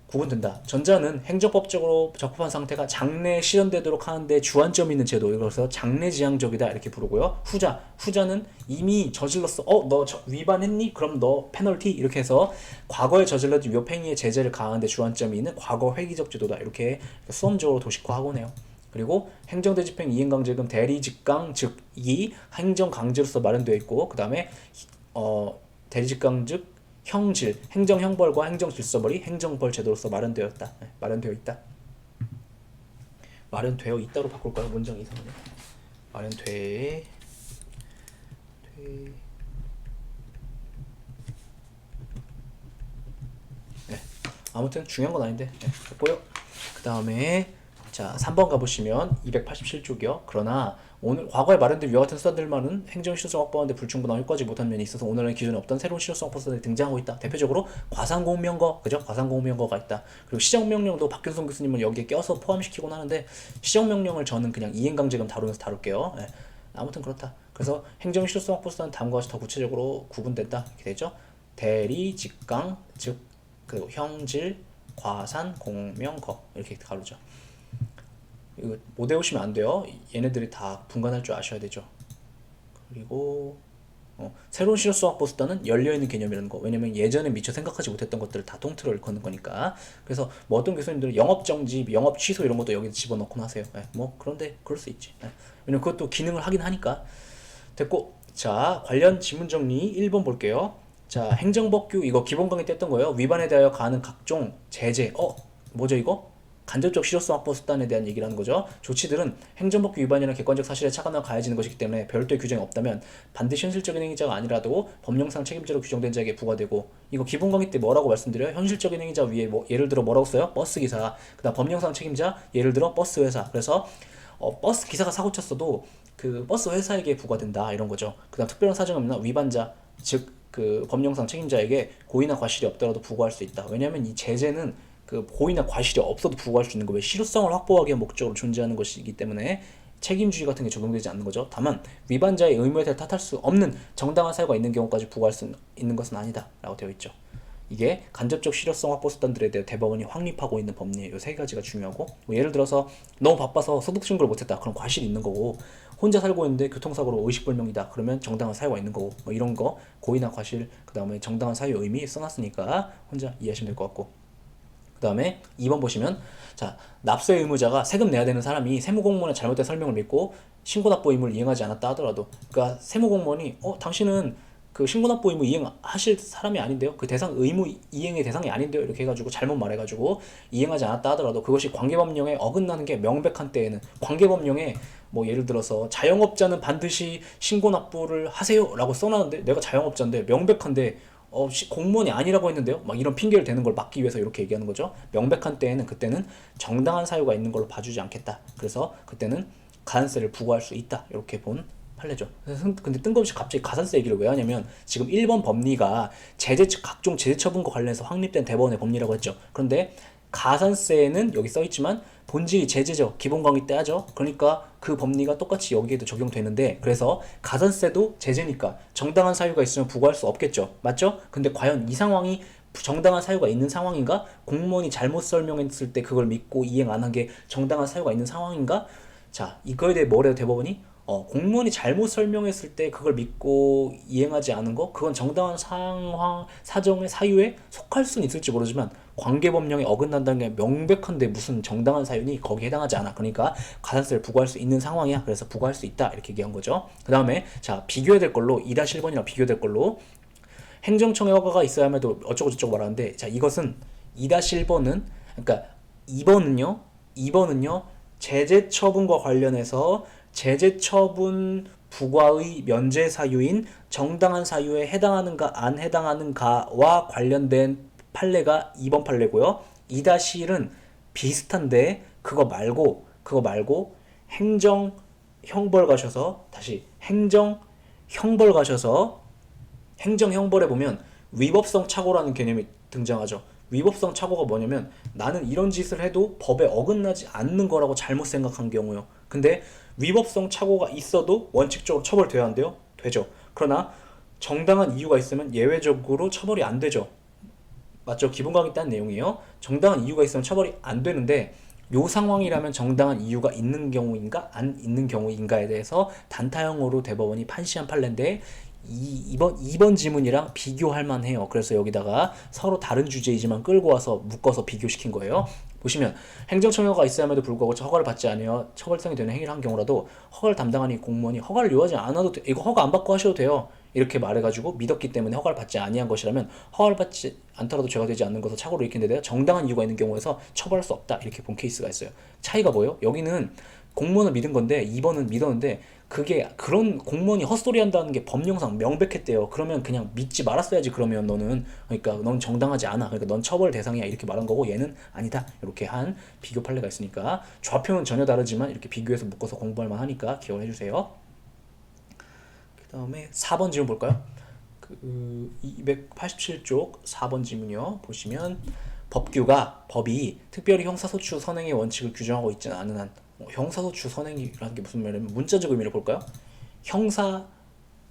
구분된다. 전자는 행정법적으로 적법한 상태가 장래에 실현되도록 하는데 주안점이 있는 제도, 그래서 장래지향적이다 이렇게 부르고요. 후자는 이미 저질렀어. 너 위반했니? 그럼 너 페널티 이렇게 해서 과거에 저질렀던 위법행위의 제재를 가하는데 주안점이 있는 과거 회기적 제도다 이렇게 수험적으로 도식화하고 네요. 그리고 행정대집행 이행강제금 대리직강 즉 이 행정강제로서 마련되어 있고 그 다음에 대리직강 즉 형질, 행정형벌과 행정질서벌이 행정벌 제도로서 마련되어 있다. 마련되어 있다로 바꿀까요? 문장 이상하네. 마련돼 네. 아무튼 중요한 건 아닌데 됐고요. 그 다음에 자 3번 가보시면 287쪽이요. 그러나 오늘 과거에 마련된 위와 같은 수단들만은 행정 실효성 확보하는데 불충분하고 효과지 못한 면이 있어서 오늘은 기존에 없던 새로운 실효성 확보 수단이 등장하고 있다. 대표적으로 과상공명거, 그죠? 과상공명거가 있다. 그리고 시정명령도 박균성 교수님은 여기에 껴서 포함시키곤 하는데 시정명령을 저는 그냥 이행강제금 다루면서 다룰게요. 네. 아무튼 그렇다. 그래서 행정 실효성 확보 수단은 다음과 같이 더 구체적으로 구분된다. 이렇게 되죠. 대리, 직강, 즉 그리고 형질, 과산, 공명거 이렇게 다루죠. 이거 못 외우시면 안 돼요. 얘네들이 다 분간할 줄 아셔야 되죠. 그리고 새로운 실효성 확보 수단은 열려있는 개념이라는 거. 왜냐면 예전에 미처 생각하지 못했던 것들을 다 통틀어 일컫는 거니까. 그래서 뭐 어떤 교수님들은 영업정지, 영업 취소 이런 것도 여기 집어넣곤 하세요. 뭐 그런데 그럴 수 있지. 왜냐면 그것도 기능을 하긴 하니까. 됐고, 자 관련 지문 정리 1번 볼게요. 자 행정법규 이거 기본 강의 때 했던 거예요. 위반에 대하여 가하는 각종 제재. 뭐죠 이거? 간접적 실효성 확보 수단에 대한 얘기를 하는 거죠. 조치들은 행정법규 위반이나 객관적 사실에 차감하여 가해지는 것이기 때문에 별도의 규정이 없다면 반드시 현실적인 행위자가 아니라도 법령상 책임자로 규정된 자에게 부과되고, 이거 기본 강의 때 뭐라고 말씀드려요? 현실적인 행위자 위에 뭐 예를 들어 뭐라고 써요? 버스 기사. 그다음 법령상 책임자 예를 들어 버스 회사. 그래서 버스 기사가 사고 쳤어도 그 버스 회사에게 부과된다 이런 거죠. 그다음 특별한 사정이 없나 위반자 즉 그 법령상 책임자에게 고의나 과실이 없더라도 부과할 수 있다. 왜냐하면 이 제재는 그 고의나 과실이 없어도 부과할 수 있는 거, 왜 실효성을 확보하기 위한 목적으로 존재하는 것이기 때문에 책임주의 같은 게 적용되지 않는 거죠. 다만 위반자의 의무에 대해 탓할 수 없는 정당한 사유가 있는 경우까지 부과할 수 있는 것은 아니다 라고 되어 있죠. 이게 간접적 실효성 확보 수단들에 대해 대법원이 확립하고 있는 법리예요. 이 세 가지가 중요하고, 뭐 예를 들어서 너무 바빠서 소득 신고를 못했다. 그럼 과실이 있는 거고, 혼자 살고 있는데 교통사고로 의식불명이다. 그러면 정당한 사유가 있는 거고, 뭐 이런 거 고의나 과실, 그 다음에 정당한 사유 의미 써놨으니까 혼자 이해하시면 될 것 같고. 그 다음에 2번 보시면, 자 납세 의무자가 세금 내야 되는 사람이 세무공무원의 잘못된 설명을 믿고 신고납부 의무를 이행하지 않았다 하더라도, 그러니까 세무공무원이 당신은 그 신고납부 의무 이행하실 사람이 아닌데요, 그 대상 의무 이행의 대상이 아닌데요 이렇게 해가지고 잘못 말해가지고 이행하지 않았다 하더라도 그것이 관계법령에 어긋나는 게 명백한 때에는, 관계법령에 뭐 예를 들어서 자영업자는 반드시 신고납부를 하세요 라고 써놨는데 내가 자영업자인데 명백한데 공무원이 아니라고 했는데요, 막 이런 핑계를 대는 걸 막기 위해서 이렇게 얘기하는 거죠. 명백한 때에는 그때는 정당한 사유가 있는 걸로 봐주지 않겠다. 그래서 그때는 가산세를 부과할 수 있다 이렇게 본 판례죠. 근데 뜬금없이 갑자기 가산세 얘기를 왜 하냐면 지금 1번 법리가 각종 제재 처분과 관련해서 확립된 대법원의 법리라고 했죠. 그런데 가산세는 여기 써 있지만 본질이 제재죠. 기본 강의 때 하죠. 그러니까 그 법리가 똑같이 여기에도 적용되는데, 그래서 가산세도 제재니까 정당한 사유가 있으면 부과할 수 없겠죠. 맞죠? 근데 과연 이 상황이 정당한 사유가 있는 상황인가? 공무원이 잘못 설명했을 때 그걸 믿고 이행 안 한 게 정당한 사유가 있는 상황인가? 자, 이거에 대해 뭐래요 대법원이? 공무원이 잘못 설명했을 때 그걸 믿고 이행하지 않은 거, 그건 정당한 상황, 사정의 사유에 속할 수는 있을지 모르지만 관계법령에 어긋난다는 게 명백한데 무슨 정당한 사유니 거기에 해당하지 않아. 그러니까 가산세를 부과할 수 있는 상황이야. 그래서 부과할 수 있다. 이렇게 얘기한 거죠. 그 다음에 자, 비교해야 될 걸로 2-1번이랑 비교해야 될 걸로 행정청의 허가가 있어야 함에도 어쩌고저쩌고 말하는데, 자, 이것은 2-1번은, 그러니까 2번은요 제재 처분과 관련해서 제재 처분 부과의 면제 사유인 정당한 사유에 해당하는가 안 해당하는가와 관련된 판례가 2번 판례고요. 2-1은 비슷한데 그거 말고 행정 형벌 가셔서 다시 행정 형벌 가셔서 행정 형벌에 보면 위법성 착오라는 개념이 등장하죠. 위법성 착오가 뭐냐면 나는 이런 짓을 해도 법에 어긋나지 않는 거라고 잘못 생각한 경우요. 근데 위법성 착오가 있어도 원칙적으로 처벌돼야 한대요? 되죠. 그러나 정당한 이유가 있으면 예외적으로 처벌이 안 되죠. 맞죠? 기본 강의 딴 내용이에요. 정당한 이유가 있으면 처벌이 안 되는데 요 상황이라면 정당한 이유가 있는 경우인가 안 있는 경우인가에 대해서 단타형으로 대법원이 판시한 판례인데, 2번 지문이랑 비교할 만해요. 그래서 여기다가 서로 다른 주제이지만 끌고 와서 묶어서 비교시킨 거예요. 보시면 행정청여가 있어야에도 불구하고 허가를 받지 않으며 처벌성이 되는 행위를 한 경우라도 허가를 담당하는 공무원이 허가를 요하지 않아도 이거 허가 안 받고 하셔도 돼요. 이렇게 말해가지고 믿었기 때문에 허가를 받지 아니한 것이라면 허가를 받지 않더라도 죄가 되지 않는 것을 착오로 일으키는데 정당한 이유가 있는 경우에서 처벌할 수 없다. 이렇게 본 케이스가 있어요. 차이가 뭐예요? 여기는 공무원을 믿은 건데 2번은 믿었는데 그게 그런 공무원이 헛소리 한다는 게 법령상 명백했대요. 그러면 그냥 믿지 말았어야지. 그러면 너는, 그러니까 넌 정당하지 않아. 그러니까 넌 처벌 대상이야. 이렇게 말한 거고 얘는 아니다. 이렇게 한 비교 판례가 있으니까 좌표는 전혀 다르지만 이렇게 비교해서 묶어서 공부할 만하니까 기억을 해주세요. 그 다음에 4번 질문 볼까요? 287쪽 4번 질문이요. 보시면 법이 특별히 형사소추 선행의 원칙을 규정하고 있지는 않은 한, 형사소추 선행이라는 게 무슨 말이냐면 문자적 의미를 볼까요?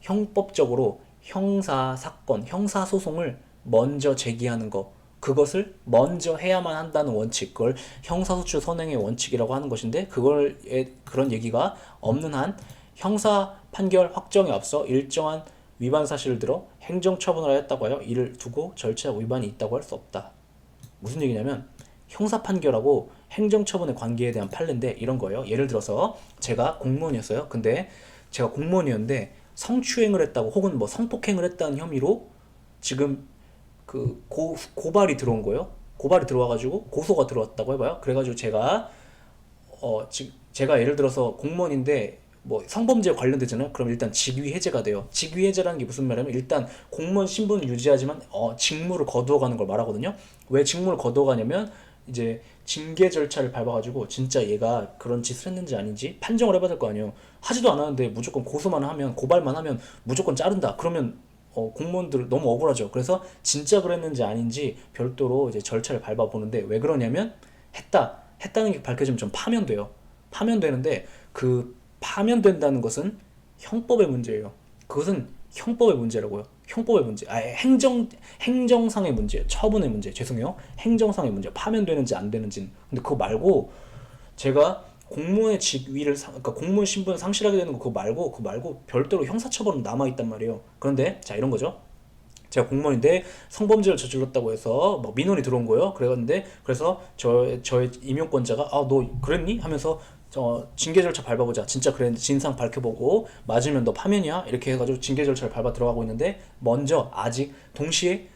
형법적으로 형사사건, 형사소송을 먼저 제기하는 거, 그것을 먼저 해야만 한다는 원칙, 그걸 형사소추 선행의 원칙이라고 하는 것인데, 그런 얘기가 없는 한 형사 판결 확정에 앞서 일정한 위반 사실을 들어 행정처분을 하였다고 하여 이를 두고 절차 위반이 있다고 할 수 없다. 무슨 얘기냐면 형사 판결하고 행정처분의 관계에 대한 판례인데 이런 거예요. 예를 들어서 제가 공무원이었어요. 근데 제가 공무원이었는데 성추행을 했다고 혹은 뭐 성폭행을 했다는 혐의로 지금 고발이 들어온 거예요. 고발이 들어와가지고 고소가 들어왔다고 해봐요. 그래가지고 제가 예를 들어서 공무원인데 뭐 성범죄에 관련되잖아요. 그럼 일단 직위 해제가 돼요. 직위 해제라는 게 무슨 말이냐면 일단 공무원 신분을 유지하지만 직무를 거두어가는 걸 말하거든요. 왜 직무를 거두어가냐면 이제 징계 절차를 밟아가지고 진짜 얘가 그런 짓을 했는지 아닌지 판정을 해봐야 될 거 아니에요. 하지도 않았는데 무조건 고소만 하면, 고발만 하면 무조건 자른다. 그러면 공무원들 너무 억울하죠. 그래서 진짜 그랬는지 아닌지 별도로 이제 절차를 밟아보는데, 왜 그러냐면 했다는 게 밝혀지면 좀 파면돼요. 파면되는데 그 파면된다는 것은 형법의 문제예요. 그것은 형법의 문제라고요. 형법의 문제. 행정상의 문제, 처분의 문제. 죄송해요. 행정상의 문제. 파면되는지 안 되는지는. 근데 그거 말고 제가 공무원의 직위를 그러니까 공무원 신분을 상실하게 되는 거 그거 말고 별도로 형사처벌은 남아 있단 말이에요. 그런데 자, 이런 거죠. 제가 공무원인데 성범죄를 저질렀다고 해서 뭐 민원이 들어온 거예요. 그래서 저의 임용권자가 너 그랬니? 하면서 징계 절차 밟아보자. 진짜 그랬는지 진상 밝혀보고 맞으면 너 파면이야. 이렇게 해가지고 징계 절차를 밟아 들어가고 있는데 먼저 아직 동시에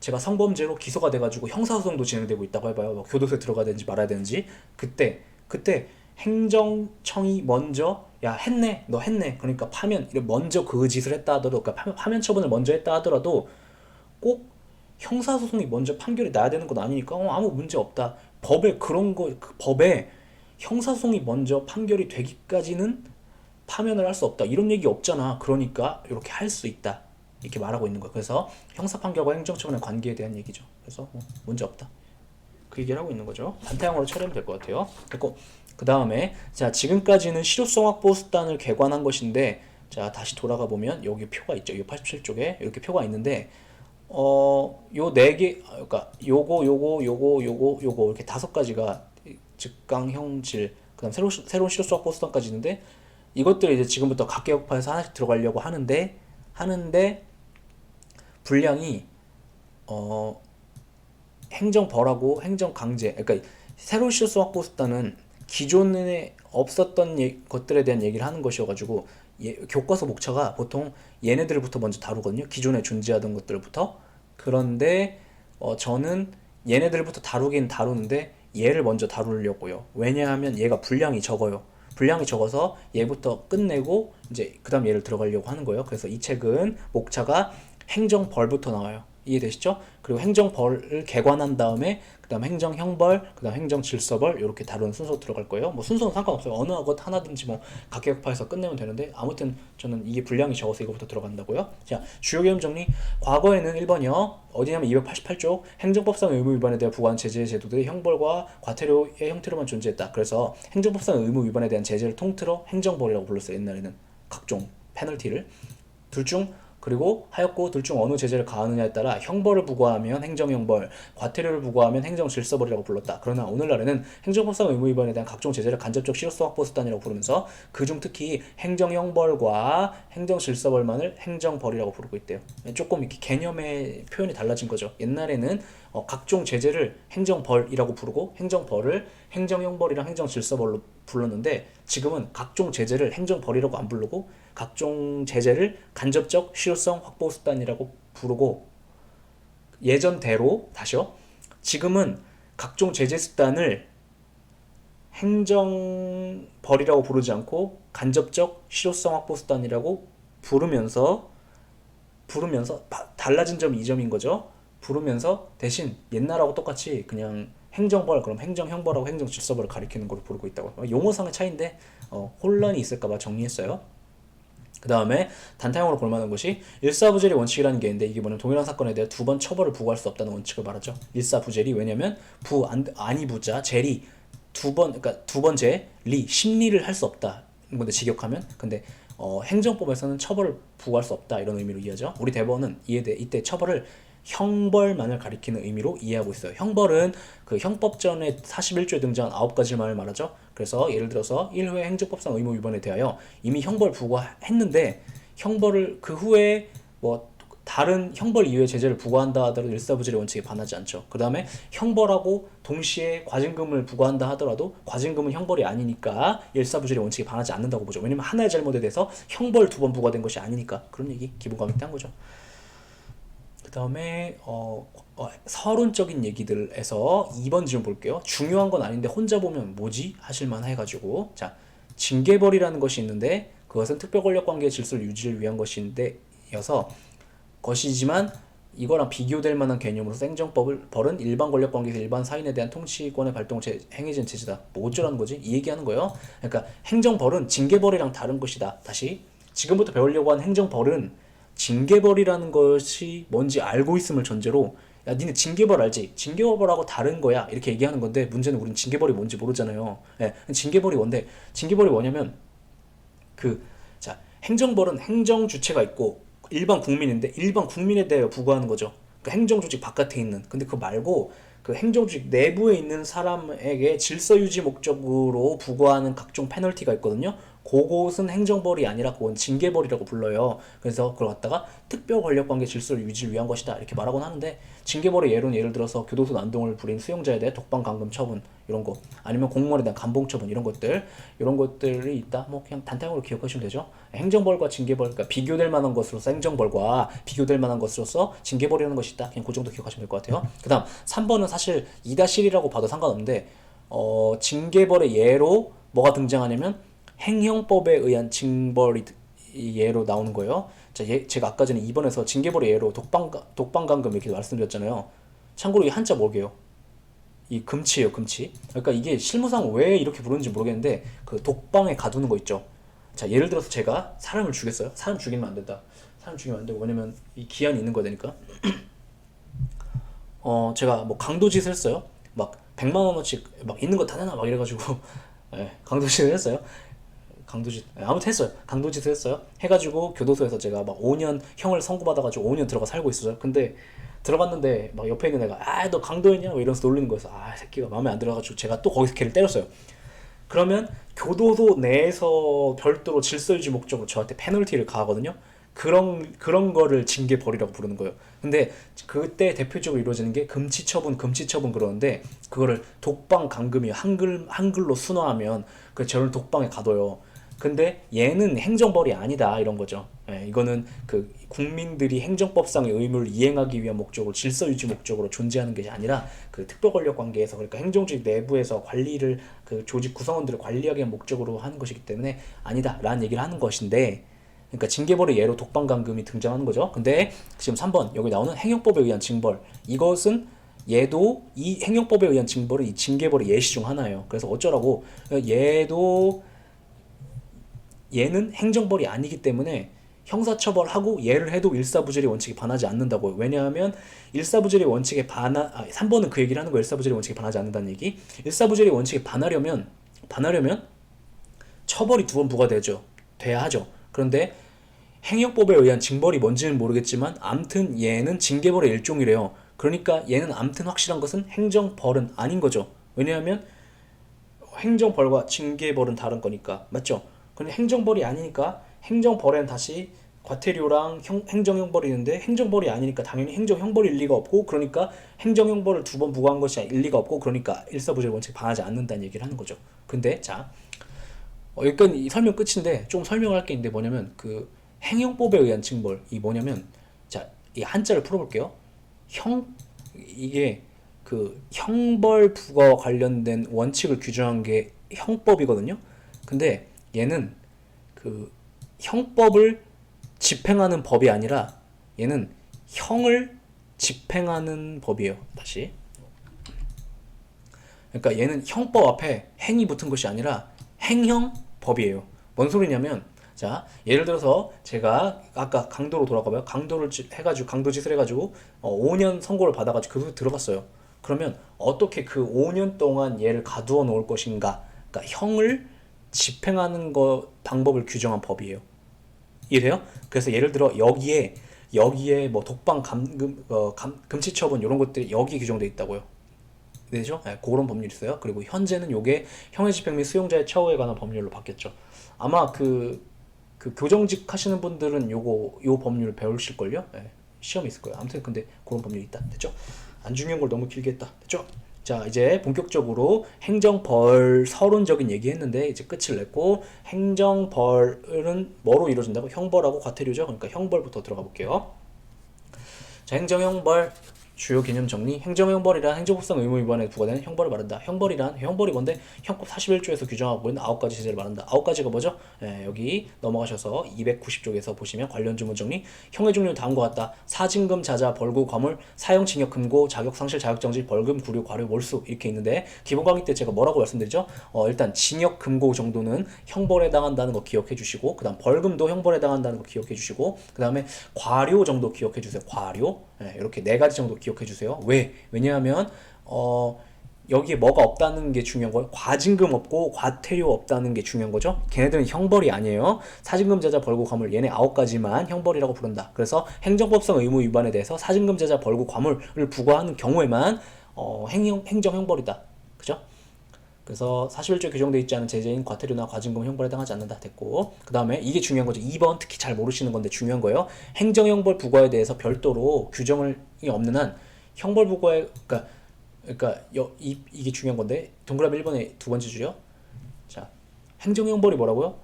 제가 성범죄로 기소가 돼가지고 형사소송도 진행되고 있다고 해봐요. 뭐 교도소에 들어가야 되는지 말아야 되는지. 그때 행정청이 먼저 너 했네. 그러니까 먼저 그 짓을 했다 하더라도, 그러니까 파면 처분을 먼저 했다 하더라도 꼭 형사소송이 먼저 판결이 나야 되는 건 아니니까 아무 문제 없다. 법에 형사소송이 먼저 판결이 되기까지는 파면을 할 수 없다. 이런 얘기 없잖아. 그러니까 이렇게 할 수 있다. 이렇게 말하고 있는 거예요. 그래서 형사판결과 행정처분의 관계에 대한 얘기죠. 그래서 문제 없다. 그 얘기를 하고 있는 거죠. 단타형으로 처리하면 될 것 같아요. 됐고, 그 다음에 자 지금까지는 실효성 확보 수단을 개관한 것인데, 자 다시 돌아가 보면 여기 표가 있죠. 이 87쪽에 이렇게 표가 있는데, 요 네 개, 그러니까 요거 이렇게 다섯 가지가 즉강, 질, 그다음 새로운 실효성 확보 수단까지 있는데, 이것들을 이제 지금부터 각계역파에서 하나씩 들어가려고 하는데 분량이 행정벌하고 행정강제, 그러니까 새로운 실효성 확보 수단은 기존에 없었던 것들에 대한 얘기를 하는 것이어가지고 교과서 목차가 보통 얘네들부터 먼저 다루거든요. 기존에 존재하던 것들부터. 그런데 저는 얘네들부터 다루긴 다루는데 얘를 먼저 다루려고요. 왜냐하면 얘가 분량이 적어요. 분량이 적어서 얘부터 끝내고 이제 그 다음 얘를 들어가려고 하는 거예요. 그래서 이 책은 목차가 행정벌부터 나와요. 이해되시죠? 그리고 행정벌을 개관한 다음에 그 다음 행정형벌, 그 다음 행정질서벌 이렇게 다루는 순서 들어갈 거예요. 뭐 순서는 상관없어요. 어느 것 하나든지 뭐 각계각파에서 끝내면 되는데, 아무튼 저는 이게 분량이 적어서 이거부터 들어간다고요. 자, 주요 개념 정리. 과거에는 1번이요. 어디냐면 288쪽 행정법상 의무 위반에 대해 부과한 제재 제도들이 형벌과 과태료의 형태로만 존재했다. 그래서 행정법상 의무 위반에 대한 제재를 통틀어 행정벌이라고 불렀어요. 옛날에는 각종 페널티를 그리고 하였고 둘 중 어느 제재를 가하느냐에 따라 형벌을 부과하면 행정형벌, 과태료를 부과하면 행정질서벌이라고 불렀다. 그러나 오늘날에는 행정법상 의무 위반에 대한 각종 제재를 간접적 실효성 확보 수단이라고 부르면서 그중 특히 행정형벌과 행정질서벌만을 행정벌이라고 부르고 있대요. 조금 이렇게 개념의 표현이 달라진 거죠. 옛날에는 각종 제재를 행정벌이라고 부르고 행정벌을 행정형벌이랑 행정질서벌로 불렀는데, 지금은 각종 제재를 행정벌이라고 안 부르고 각종 제재를 간접적 실효성 확보 수단이라고 부르고, 예전대로 다시요. 지금은 각종 제재 수단을 행정벌이라고 부르지 않고 간접적 실효성 확보 수단이라고 부르면서 달라진 점이 이 점인 거죠. 부르면서 대신 옛날하고 똑같이 그냥 행정벌, 그럼 행정형벌하고 행정질서벌을 가리키는 걸로 부르고 있다고. 용어상의 차이인데 혼란이 있을까봐 정리했어요. 그 다음에 단타형으로 볼만한 것이 일사부재리 원칙이라는 게 있는데, 이게 뭐냐면 동일한 사건에 대해 두 번 처벌을 부과할 수 없다는 원칙을 말하죠. 일사부재리. 왜냐면 아니부자 재리 그러니까 두 번째 심리를 할 수 없다. 근데 직역하면. 근데 행정법에서는 처벌을 부과할 수 없다 이런 의미로 이해하죠. 우리 대법원은 이때 처벌을 형벌만을 가리키는 의미로 이해하고 있어요. 형벌은 그 형법전의 41조에 등장한 9가지 말을 말하죠. 그래서 예를 들어서 1회 행정법상 의무 위반에 대하여 이미 형벌 부과했는데, 형벌을 그 후에 뭐 다른 형벌 이외의 제재를 부과한다 하더라도 일사부재리 원칙에 반하지 않죠. 그 다음에 형벌하고 동시에 과징금을 부과한다 하더라도 과징금은 형벌이 아니니까 일사부재리 원칙에 반하지 않는다고 보죠. 왜냐면 하나의 잘못에 대해서 형벌 2번 부과된 것이 아니니까. 그런 얘기 기본감이 딴 거죠. 그 다음에 서론적인 얘기들에서 2번 질문 볼게요. 중요한 건 아닌데 혼자 보면 뭐지? 하실만 해가지고, 자, 징계벌이라는 것이 있는데 그것은 특별권력관계의 질서를 유지를 위한 것이지만 이거랑 비교될 만한 개념으로서 행정벌은 일반 권력관계에서 일반 사인에 대한 통치권의 발동을 행해진 제재다. 뭐 어쩌라는 거지? 이 얘기하는 거예요. 그러니까 행정벌은 징계벌이랑 다른 것이다. 다시 지금부터 배우려고 하는 행정벌은 징계벌이라는 것이 뭔지 알고 있음을 전제로, 야 니네 징계벌 알지? 징계벌하고 다른 거야 이렇게 얘기하는 건데, 문제는 우린 징계벌이 뭔지 모르잖아요. 징계벌이 뭔데? 징계벌이 뭐냐면 자, 행정벌은 행정 주체가 있고 일반 국민인데 일반 국민에 대해 부과하는 거죠. 그러니까 행정조직 바깥에 있는. 근데 그거 말고 그 행정조직 내부에 있는 사람에게 질서 유지 목적으로 부과하는 각종 페널티가 있거든요. 그것은 행정벌이 아니라 그건 징계벌이라고 불러요. 그래서 그걸 갖다가 특별권력관계 질서를 유지를 위한 것이다 이렇게 말하곤 하는데, 징계벌의 예로는 예를 들어서 교도소 난동을 부린 수용자에 대해 독방 감금 처분 이런 거, 아니면 공무원에 대한 감봉 처분 이런 것들이 있다. 뭐 그냥 단타형으로 기억하시면 되죠. 행정벌과 징계벌, 그러니까 비교될 만한 것으로서 행정벌과 비교될 만한 것으로서 징계벌이라는 것이 있다. 그냥 그 정도 기억하시면 될 것 같아요. 그다음 3번은 사실 2-1이라고 봐도 상관없는데, 징계벌의 예로 뭐가 등장하냐면 행형법에 의한 징벌이 예로 나오는 거예요. 자, 제가 아까 전에 2번에서 징계벌의 예로 독방감금 이렇게 말씀드렸잖아요. 참고로 이 한자 뭐게요? 이 금치예요, 금치. 그러니까 이게 실무상 왜 이렇게 부르는지 모르겠는데, 그 독방에 가두는 거 있죠. 자, 예를 들어서 제가 사람을 죽였어요. 사람 죽이면 안 된다. 사람 죽이면 안 되고, 왜냐면 이 기한이 있는 거니까. 제가 뭐 강도짓을 했어요. 막 100만 원어치 막 있는 거 다 내놔 막 이래가지고 예, 강도짓을 했어요. 강도짓 아무튼 했어요. 강도짓을 했어요. 해가지고 교도소에서 제가 막 5년 형을 선고받아가지고 5년 들어가 살고 있었어요. 근데 들어갔는데 막 옆에 있는 애가 아 너 강도했냐? 뭐 이러면서 놀리는 거였어. 아 새끼가 마음에 안 들어가지고 제가 또 거기서 걔를 때렸어요. 그러면 교도소 내에서 별도로 질서 유지 목적으로 저한테 페널티를 가하거든요. 그런 거를 징계벌이라고 부르는 거예요. 근데 그때 대표적으로 이루어지는 게 금치처분, 금치처분 그러는데 그거를 독방 감금이 한글로 순화하면 그 저를 독방에 가둬요. 근데 얘는 행정벌이 아니다 이런 거죠. 예, 이거는 그 국민들이 행정법상의 의무를 이행하기 위한 목적으로 질서 유지 목적으로 존재하는 게 아니라 그 특별 권력 관계에서 그러니까 행정직 내부에서 관리를 그 조직 구성원들을 관리하기 위한 목적으로 하는 것이기 때문에 아니다라는 얘기를 하는 것인데 그러니까 징계벌의 예로 독방감금이 등장하는 거죠. 근데 지금 3번 여기 나오는 행정법에 의한 징벌 이것은 얘도 이 행정법에 의한 징벌은 이 징계벌의 예시 중 하나예요. 그래서 어쩌라고 얘는 행정벌이 아니기 때문에 형사처벌하고 얘를 해도 일사부재리 원칙에 반하지 않는다고요. 왜냐하면 일사부재리 원칙에 3번은 그 얘기를 하는 거예요. 일사부재리 원칙에 반하지 않는다는 얘기. 일사부재리 원칙에 반하려면 처벌이 2번 부과되죠. 돼야 하죠. 그런데 행정법에 의한 징벌이 뭔지는 모르겠지만 암튼 얘는 징계벌의 일종이래요. 그러니까 얘는 암튼 확실한 것은 행정벌은 아닌 거죠. 왜냐하면 행정벌과 징계벌은 다른 거니까. 맞죠? 근데 행정벌이 아니니까 행정벌에는 다시 과태료랑 행정형벌이 있는데 행정벌이 아니니까 당연히 행정형벌일 리가 없고 그러니까 행정형벌을 2번 부과한 것이 일리가 없고 그러니까 일사부재리 원칙에 반하지 않는다는 얘기를 하는 거죠. 근데 자 여기까지 설명 끝인데 좀 설명할 게 있는데 뭐냐면 그 행정법에 의한 징벌 이 뭐냐면 자 이 한자를 풀어볼게요. 이게 그 형벌 부과와 관련된 원칙을 규정한 게 형법이거든요. 근데 얘는 그 형법을 집행하는 법이 아니라 얘는 형을 집행하는 법이에요. 다시. 그러니까 얘는 형법 앞에 행이 붙은 것이 아니라 행형법이에요. 뭔 소리냐면 자 예를 들어서 제가 아까 강도로 돌아가봐요. 강도짓을 해가지고 5년 선고를 받아가지고 그 들어갔어요. 그러면 어떻게 그 5년 동안 얘를 가두어 놓을 것인가? 그러니까 형을 집행하는 거 방법을 규정한 법이에요. 이해돼요? 그래서 예를 들어 여기에 뭐 독방 금치처분 이런 것들이 여기 규정돼 있다고요. 되죠? 네, 그런 법률이 있어요. 그리고 현재는 요게 형의 집행 및 수용자의 처우에 관한 법률로 바뀌었죠. 아마 그 교정직 하시는 분들은 요 법률을 배우실걸요? 네, 시험이 있을 거예요. 아무튼 근데 그런 법률이 있다. 됐죠? 안 중요한 걸 너무 길게 했다. 됐죠? 자 이제 본격적으로 행정벌 서론적인 얘기했는데 이제 끝을 냈고 행정벌은 뭐로 이루어진다고? 형벌하고 과태료죠. 그러니까 형벌부터 들어가 볼게요. 자 행정형벌 주요 개념 정리. 행정형벌이란 행정법상 의무 위반에 부과되는 형벌을 말한다. 형벌이 뭔데? 형법 41조에서 규정하고 있는 9가지 제재를 말한다. 9가지가 뭐죠? 여기 넘어가셔서 290쪽에서 보시면 관련 주문 정리. 형의 종류는 다음과 같다. 사징금, 자자, 벌구, 과물, 사형, 징역, 금고, 자격 상실, 자격 정지, 벌금, 구류, 과료, 몰수 이렇게 있는데 기본 강의 때 제가 뭐라고 말씀드리죠? 일단 징역, 금고 정도는 형벌에 해당한다는 거 기억해 주시고 그다음 벌금도 형벌에 해당한다는 거 기억해 주시고 그다음에 과료 정도 기억해 주세요. 과료. 이렇게 4가지 정도 기억해 주세요. 왜냐하면 여기에 뭐가 없다는 게 중요한 거예요. 과징금 없고 과태료 없다는 게 중요한 거죠. 걔네들은 형벌이 아니에요. 사징금, 자자, 벌구, 과물 얘네 9가지만 형벌이라고 부른다. 그래서 행정법상 의무 위반에 대해서 사징금, 자자, 벌구, 과물을 부과하는 경우에만 행정형벌이다. 그죠? 그래서 41조에 규정되어 있지 않은 제재인 과태료나 과징금 형벌에 해당하지 않는다. 됐고 그 다음에 이게 중요한 거죠. 2번 특히 잘 모르시는 건데 중요한 거예요. 행정형벌 부과에 대해서 별도로 규정이 없는 한 형벌 부과에 이게 중요한 건데 동그라미 1번의 두 번째 줄이요. 자 행정형벌이 뭐라고요?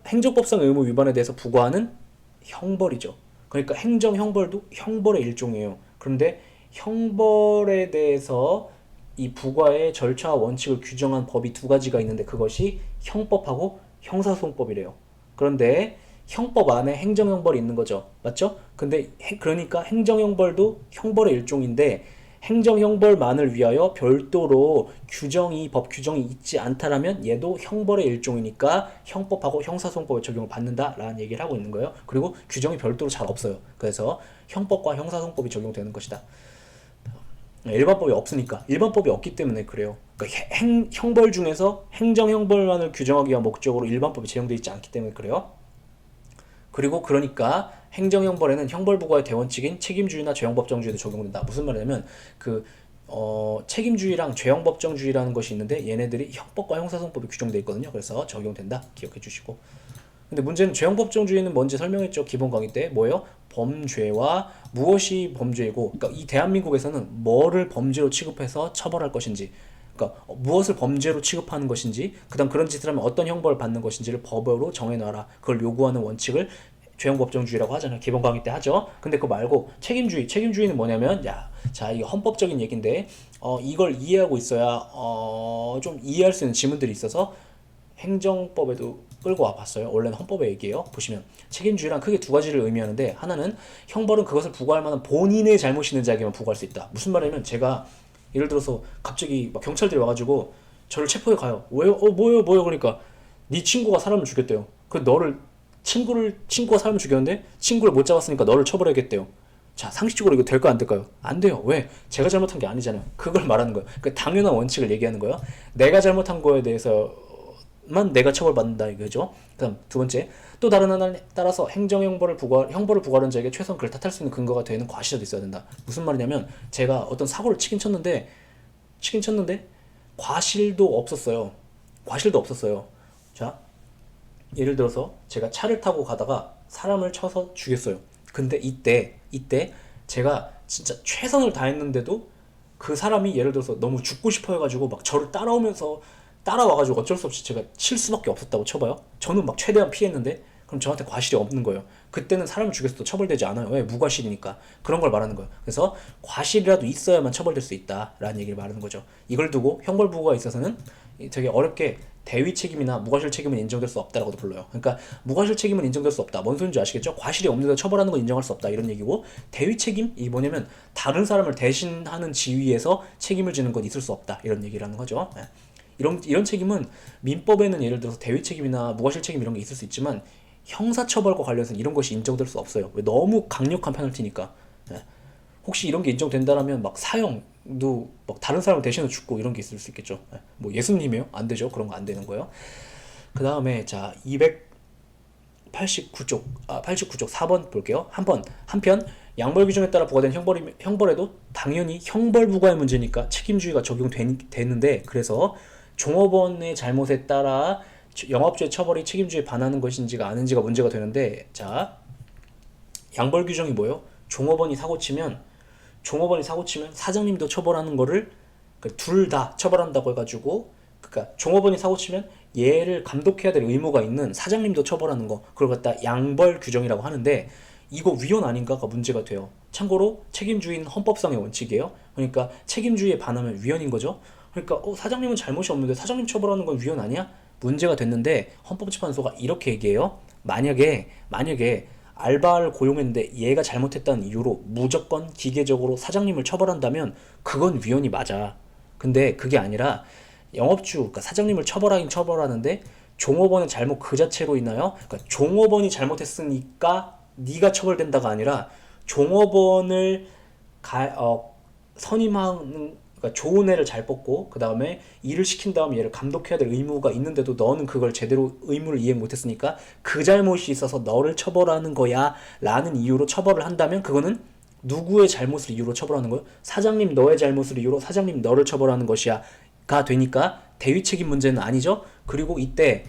행정법상 의무 위반에 대해서 부과하는 형벌이죠. 그러니까 행정형벌도 형벌의 일종이에요. 그런데 형벌에 대해서 이 부과의 절차와 원칙을 규정한 법이 2가지가 있는데 그것이 형법하고 형사소송법이래요. 그런데 형법 안에 행정형벌이 있는 거죠. 맞죠? 근데 그러니까 행정형벌도 형벌의 일종인데 행정형벌만을 위하여 별도로 법 규정이 있지 않다라면 얘도 형벌의 일종이니까 형법하고 형사소송법의 적용을 받는다라는 얘기를 하고 있는 거예요. 그리고 규정이 별도로 잘 없어요. 그래서 형법과 형사소송법이 적용되는 것이다. 일반법이 없으니까, 일반법이 없기 때문에 그래요. 그러니까 형벌 중에서 행정형벌만을 규정하기 위한 목적으로 일반법이 제정되어 있지 않기 때문에 그래요. 그리고 그러니까 행정형벌에는 형벌부과의 대원칙인 책임주의나 죄형법정주의도 적용된다. 무슨 말이냐면 책임주의랑 죄형법정주의라는 것이 있는데 얘네들이 형법과 형사소송법이 규정되어 있거든요. 그래서 적용된다. 기억해 주시고. 근데 문제는 죄형법정주의는 뭔지 설명했죠. 기본 강의 때 뭐예요? 범죄와 무엇이 범죄이고, 그러니까 이 대한민국에서는 뭐를 범죄로 취급해서 처벌할 것인지, 그러니까 무엇을 범죄로 취급하는 것인지, 그다음 그런 짓을 하면 어떤 형벌을 받는 것인지를 법으로 정해놔라. 그걸 요구하는 원칙을 죄형법정주의라고 하잖아요. 기본 강의 때 하죠. 근데 그거 말고 책임주의는 뭐냐면, 자, 이게 헌법적인 얘기인데, 이걸 이해하고 있어야, 좀 이해할 수 있는 지문들이 있어서 행정법에도 끌고 와봤어요. 원래는 헌법의 얘기예요. 보시면 책임주의란 크게 두 가지를 의미하는데, 하나는 형벌은 그것을 부과할 만한 본인의 잘못이 있는 자에게만 부과할 수 있다. 무슨 말이냐면, 제가 예를 들어서 갑자기 막 경찰들이 와가지고 저를 체포해 가요. 왜요? 뭐요? 그러니까 네 친구가 사람을 죽였대요. 그 친구가 사람을 죽였는데 친구를 못 잡았으니까 너를 처벌해야겠대요. 자, 상식적으로 이거 될까 안 될까요? 안 돼요. 왜? 제가 잘못한 게 아니잖아요. 그걸 말하는 거예요. 그 당연한 원칙을 얘기하는 거예요. 내가 잘못한 거에 대해서만 내가 처벌받는다 이거죠. 그다음 두 번째, 또 다른 하나에 따라서 형벌을 부과하는 자에게 최소한 그를 탓할 수 있는 근거가 되는 과실도 있어야 된다. 무슨 말이냐면, 제가 어떤 사고를 치긴 쳤는데 과실도 없었어요. 자, 예를 들어서 제가 차를 타고 가다가 사람을 쳐서 죽였어요. 근데 이때 제가 진짜 최선을 다했는데도 그 사람이 예를 들어서 너무 죽고 싶어 해가지고 막 저를 따라와가지고 어쩔 수 없이 제가 칠 수밖에 없었다고 쳐봐요. 저는 막 최대한 피했는데 그럼 저한테 과실이 없는 거예요. 그때는 사람을 죽였어도 처벌되지 않아요. 왜? 무과실이니까. 그런 걸 말하는 거예요. 그래서 과실이라도 있어야만 처벌될 수 있다라는 얘기를 말하는 거죠. 이걸 두고 형벌부과에 있어서는 되게 어렵게 대위 책임이나 무과실 책임은 인정될 수 없다라고도 불러요. 그러니까 무과실 책임은 인정될 수 없다. 뭔 소리인지 아시겠죠? 과실이 없는데 처벌하는 건 인정할 수 없다. 이런 얘기고, 대위 책임? 이게 뭐냐면 다른 사람을 대신하는 지위에서 책임을 지는 건 있을 수 없다. 이런 얘기를 하는 거죠. 이런 책임은 민법에는 예를 들어서 대위 책임이나 무과실 책임 이런 게 있을 수 있지만 형사처벌과 관련해서는 이런 것이 인정될 수 없어요. 왜? 너무 강력한 페널티니까. 혹시 이런 게 인정된다라면 막 사형도 막 다른 사람을 대신해 죽고 이런 게 있을 수 있겠죠. 뭐 예수님이요? 안 되죠. 그런 거 안 되는 거예요. 그 다음에 자 289쪽 89쪽 4번 볼게요. 한편 양벌 규정에 따라 부과된 형벌에도 당연히 형벌 부과의 문제니까 책임주의가 적용되는데, 그래서 종업원의 잘못에 따라 영업주의 처벌이 책임주의에 반하는 것인지가 아닌지가 문제가 되는데, 자 양벌 규정이 뭐예요? 종업원이 사고 치면 사장님도 처벌하는 거를 둘 다 처벌한다고 해가지고, 그러니까 종업원이 사고 치면 얘를 감독해야 될 의무가 있는 사장님도 처벌하는 거, 그걸 갖다 양벌 규정이라고 하는데, 이거 위헌 아닌가가 문제가 돼요. 참고로 책임주의는 헌법상의 원칙이에요. 그러니까 책임주의에 반하면 위헌인 거죠. 그러니까 사장님은 잘못이 없는데 사장님 처벌하는 건 위헌 아니야? 문제가 됐는데 헌법재판소가 이렇게 얘기해요. 만약에 알바를 고용했는데 얘가 잘못했다는 이유로 무조건 기계적으로 사장님을 처벌한다면 그건 위헌이 맞아. 근데 그게 아니라 영업주, 그러니까 사장님을 처벌하긴 처벌하는데 종업원의 잘못 그 자체로 인하여, 그러니까 종업원이 잘못했으니까 네가 처벌된다가 아니라 종업원을 선임하는, 그러니까 좋은 애를 잘 뽑고 그 다음에 일을 시킨 다음에 얘를 감독해야 될 의무가 있는데도 너는 그걸 제대로 의무를 이행 못했으니까 그 잘못이 있어서 너를 처벌하는 거야 라는 이유로 처벌을 한다면, 그거는 누구의 잘못을 이유로 처벌하는 거예요? 사장님 너의 잘못을 이유로 사장님 너를 처벌하는 것이야 가 되니까 대위 책임 문제는 아니죠. 그리고 이때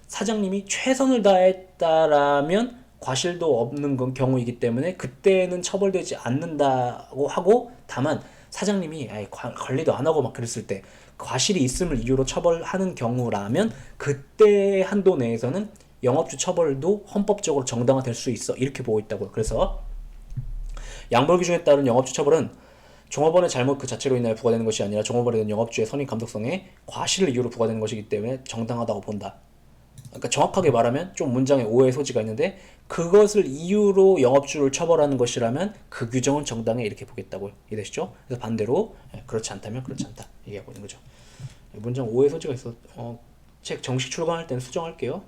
사장님이 최선을 다했다라면 과실도 없는 경우이기 때문에 그때는 처벌되지 않는다고 하고, 다만 사장님이 관리도 안 하고 막 그랬을 때 과실이 있음을 이유로 처벌하는 경우라면 그때 한도 내에서는 영업주 처벌도 헌법적으로 정당화될 수 있어, 이렇게 보고 있다고요. 그래서 양벌 규정에 따른 영업주 처벌은 종업원의 잘못 그 자체로 인하여 부과되는 것이 아니라 종업원에 대한 영업주의 선임 감독성에 과실을 이유로 부과되는 것이기 때문에 정당하다고 본다. 그러니까 정확하게 말하면 좀 문장에 오해의 소지가 있는데 그것을 이유로 영업주를 처벌하는 것이라면 그 규정은 정당해 이렇게 보겠다고요. 이해되시죠? 그래서 반대로 그렇지 않다면 그렇지 않다 얘기하고 있는 거죠. 문장 오해 소지가 있어. 책 정식 출간할 때는 수정할게요.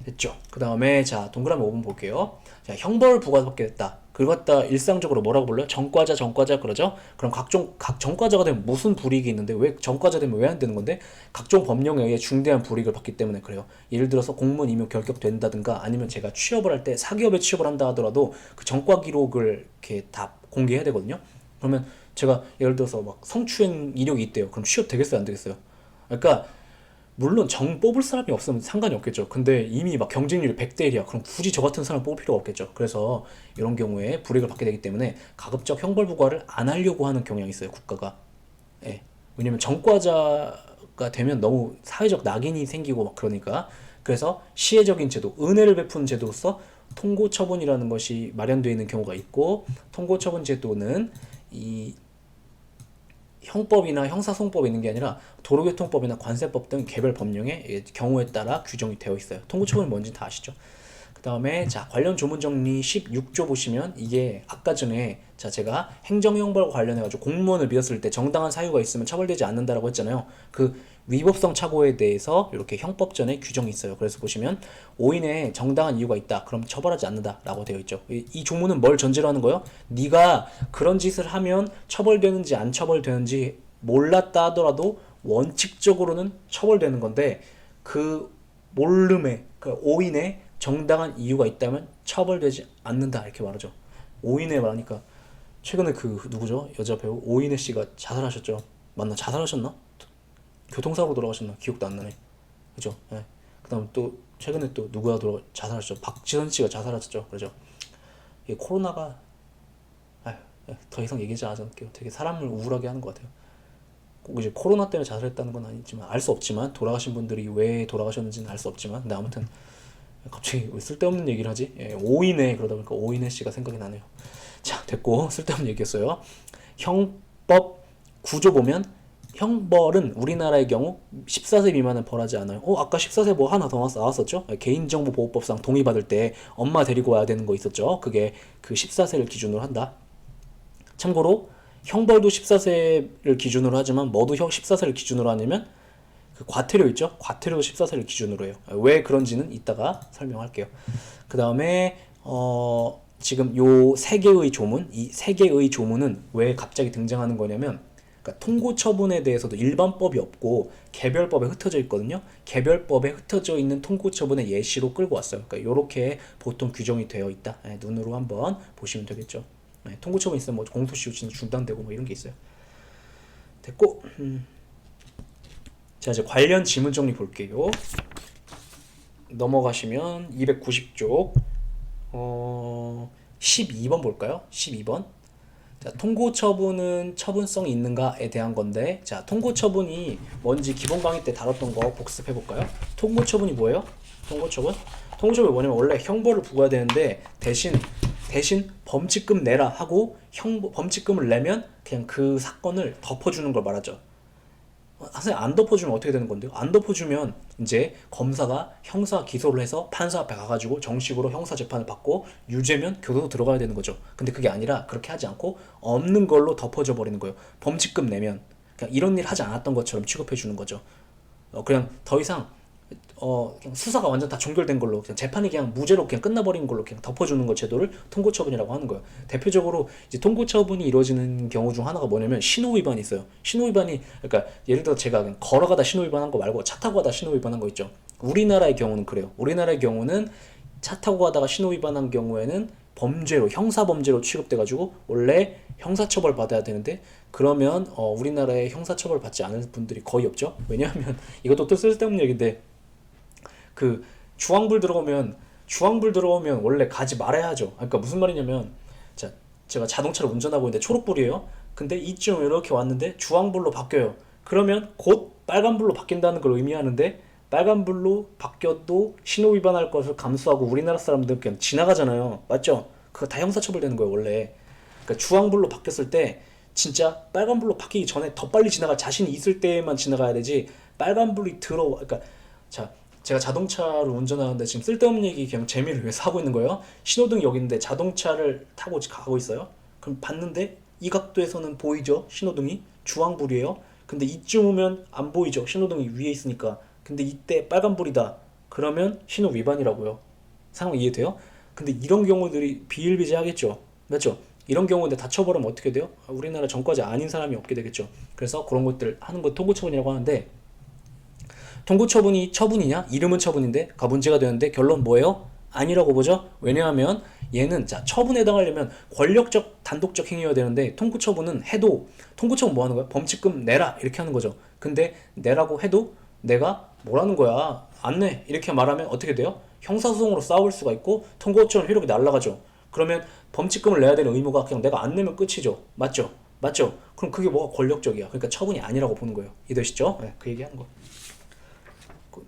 됐죠? 그 다음에 자 동그라미 5번 볼게요. 자 형벌 부과받게 됐다. 그걸 갖다 일상적으로 뭐라고 불러요? 전과자 전과자 그러죠? 그럼 각 전과자가 되면 무슨 불이익이 있는데 왜 전과자 되면 왜 안 되는 건데? 각종 법령에 의해 중대한 불이익을 받기 때문에 그래요. 예를 들어서 공무원 임용 결격된다든가 아니면 제가 취업을 할 때 사기업에 취업을 한다 하더라도 그 전과 기록을 이렇게 다 공개해야 되거든요. 그러면 제가 예를 들어서 막 성추행 이력이 있대요. 그럼 취업 되겠어요 안 되겠어요? 그러니까 물론 정 뽑을 사람이 없으면 상관이 없겠죠. 근데 이미 막 경쟁률이 100대 1이야. 그럼 굳이 저 같은 사람 뽑을 필요가 없겠죠. 그래서 이런 경우에 불이익을 받게 되기 때문에 가급적 형벌 부과를 안 하려고 하는 경향이 있어요, 국가가. 예. 왜냐면 전과자가 되면 너무 사회적 낙인이 생기고 막 그러니까. 그래서 시혜적인 제도, 은혜를 베푸는 제도로서 통고 처분이라는 것이 마련되어 있는 경우가 있고, 통고 처분 제도는 이 형법이나 형사소송법에 있는 게 아니라 도로교통법이나 관세법 등 개별 법령의 경우에 따라 규정이 되어 있어요. 통고처분이 뭔지 다 아시죠? 그 다음에 자 관련 조문 정리 16조 보시면 이게 아까 전에 자 제가 행정형벌과 관련해가지고 공무원을 믿었을 때 정당한 사유가 있으면 처벌되지 않는다라고 했잖아요. 그 위법성 착오에 대해서 이렇게 형법전에 규정이 있어요. 그래서 보시면 오인에 정당한 이유가 있다. 그럼 처벌하지 않는다라고 되어 있죠. 이 조문은 뭘 전제로 하는 거예요? 네가 그런 짓을 하면 처벌되는지 안 처벌되는지 몰랐다 하더라도 원칙적으로는 처벌되는 건데 그 모름에 그 오인에 정당한 이유가 있다면 처벌되지 않는다 이렇게 말하죠. 오인에 말하니까 최근에 그 누구죠? 여자 배우 오인혜 씨가 자살하셨죠. 맞나? 자살하셨나? 교통사고로 돌아가셨나? 기억도 안 나네. 그죠? 예. 그다음 또 최근에 또 누가 자살하셨죠? 박지선 씨가 자살하셨죠. 그죠? 이 코로나가 아휴, 더 이상 얘기하지 않을게요. 되게 사람을 우울하게 하는 것 같아요. 꼭 이제 코로나 때문에 자살했다는 건 아니지만 알 수 없지만 돌아가신 분들이 왜 돌아가셨는지는 알 수 없지만 근데 아무튼 갑자기 왜 쓸데없는 얘기를 하지? 예, 오인혜 그러다 보니까 오인혜 씨가 생각이 나네요. 자 됐고 쓸데없는 얘기였어요. 형법 구조 보면 형벌은 우리나라의 경우 14세 미만은 벌하지 않아요. 아까 14세 뭐 하나 더 나왔었죠? 개인정보보호법상 동의받을 때 엄마 데리고 와야 되는 거 있었죠? 그게 그 14세를 기준으로 한다. 참고로 형벌도 14세를 기준으로 하지만 뭐도 14세를 기준으로 하냐면 그 과태료 있죠? 과태료 14세를 기준으로 해요. 왜 그런지는 이따가 설명할게요. 그 다음에 지금 요 세 개의 조문, 이 세 개의 조문은 왜 갑자기 등장하는 거냐면 그러니까 통고 처분에 대해서도 일반법이 없고 개별법에 흩어져 있거든요. 개별법에 흩어져 있는 통고 처분의 예시로 끌고 왔어요. 그러니까 이렇게 보통 규정이 되어 있다. 눈으로 한번 보시면 되겠죠. 통고 처분 있으면 뭐 공소시효 중단되고 뭐 이런 게 있어요. 됐고, 자 이제 관련 지문 정리 볼게요. 넘어가시면 290쪽 12번 볼까요? 12번. 자, 통고 처분은 처분성이 있는가에 대한 건데, 자, 통고 처분이 뭔지 기본 강의 때 다뤘던 거 복습해 볼까요? 통고 처분이 뭐예요? 통고 처분? 통고 처분이 뭐냐면 원래 형벌을 부과해야 되는데 대신 범칙금 내라 하고 범칙금을 내면 그냥 그 사건을 덮어주는 걸 말하죠. 선생님 안 덮어주면 어떻게 되는 건데요? 안 덮어주면 이제 검사가 형사 기소를 해서 판사 앞에 가가지고 정식으로 형사 재판을 받고 유죄면 교도소 들어가야 되는 거죠. 근데 그게 아니라 그렇게 하지 않고 없는 걸로 덮어져 버리는 거예요. 범칙금 내면 그냥 이런 일 하지 않았던 것처럼 취급해 주는 거죠. 그냥 더 이상 그냥 수사가 완전 다 종결된 걸로 그냥 재판이 그냥 무죄로 그냥 끝나버린 걸로 그냥 덮어주는 거 제도를 통고처분이라고 하는 거예요. 대표적으로 이제 통고처분이 이루어지는 경우 중 하나가 뭐냐면 신호위반이 있어요. 신호위반이 그러니까 예를 들어 제가 그냥 걸어가다 신호위반한 거 말고 차 타고 가다 신호위반한 거 있죠. 우리나라의 경우는 그래요. 우리나라의 경우는 차 타고 가다가 신호위반한 경우에는 범죄로 형사범죄로 취급돼가지고 원래 형사처벌 받아야 되는데 그러면 우리나라에 형사처벌 받지 않을 분들이 거의 없죠. 왜냐하면 이것도 또 쓸데없는 얘기인데 그 주황불 들어오면 원래 가지 말아야 하죠. 그러니까 무슨 말이냐면 자 제가 자동차를 운전하고 있는데 초록불이에요. 근데 이쯤 이렇게 왔는데 주황불로 바뀌어요. 그러면 곧 빨간불로 바뀐다는 걸 의미하는데 빨간불로 바뀌어도 신호 위반할 것을 감수하고 우리나라 사람들 그냥 지나가잖아요. 맞죠? 그거 다 형사처벌 되는 거예요 원래. 그러니까 주황불로 바뀌었을 때 진짜 빨간불로 바뀌기 전에 더 빨리 지나갈 자신이 있을 때만 지나가야 되지, 빨간불이 그러니까 자, 제가 자동차를 운전하는데 지금 쓸데없는 얘기 그냥 재미를 위해서 하고 있는 거예요. 신호등이 여기 있는데 자동차를 타고 가고 있어요. 그럼 봤는데 이 각도에서는 보이죠? 신호등이 주황불이에요. 근데 이쯤 오면 안 보이죠? 신호등이 위에 있으니까. 근데 이때 빨간불이다. 그러면 신호 위반이라고요. 상황 이해돼요? 근데 이런 경우들이 비일비재하겠죠. 맞죠? 이런 경우인데 다쳐버리면 어떻게 돼요? 우리나라 전과자 아닌 사람이 없게 되겠죠. 그래서 그런 것들 하는 거 통고처분이라고 하는데, 통고처분이 처분이냐? 이름은 처분인데 가 문제가 되는데 결론 뭐예요? 아니라고 보죠. 왜냐하면 얘는 자 처분에 해당하려면 권력적 단독적 행위여야 되는데, 통고처분은 해도 통고처분 뭐 하는 거야? 범칙금 내라 이렇게 하는 거죠. 근데 내라고 해도 내가 뭐라는 거야? 안 내 이렇게 말하면 어떻게 돼요? 형사소송으로 싸울 수가 있고 통고처분 효력이 날라가죠. 그러면 범칙금을 내야 되는 의무가 그냥 내가 안 내면 끝이죠. 맞죠? 맞죠? 그럼 그게 뭐가 권력적이야? 그러니까 처분이 아니라고 보는 거예요. 이해되시죠? 네, 그 얘기하는 거.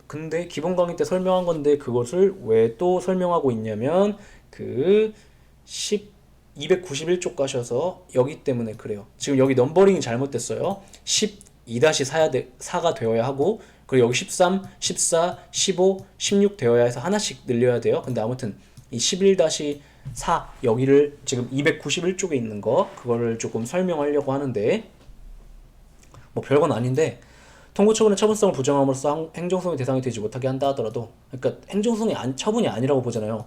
근데 기본 강의 때 설명한 건데 그것을 왜 또 설명하고 있냐면 그 291쪽 가셔서 여기 때문에 그래요. 지금 여기 넘버링이 잘못됐어요. 12-4가 되어야 하고, 그리고 여기 13, 14, 15, 16 되어야 해서 하나씩 늘려야 돼요. 근데 아무튼 이 11-4 여기를 지금 291쪽에 있는 거 그거를 조금 설명하려고 하는데, 뭐 별건 아닌데, 통고처분의 처분성을 부정함으로써 행정소송의 대상이 되지 못하게 한다 하더라도, 그러니까 행정소송이 처분이 아니라고 보잖아요.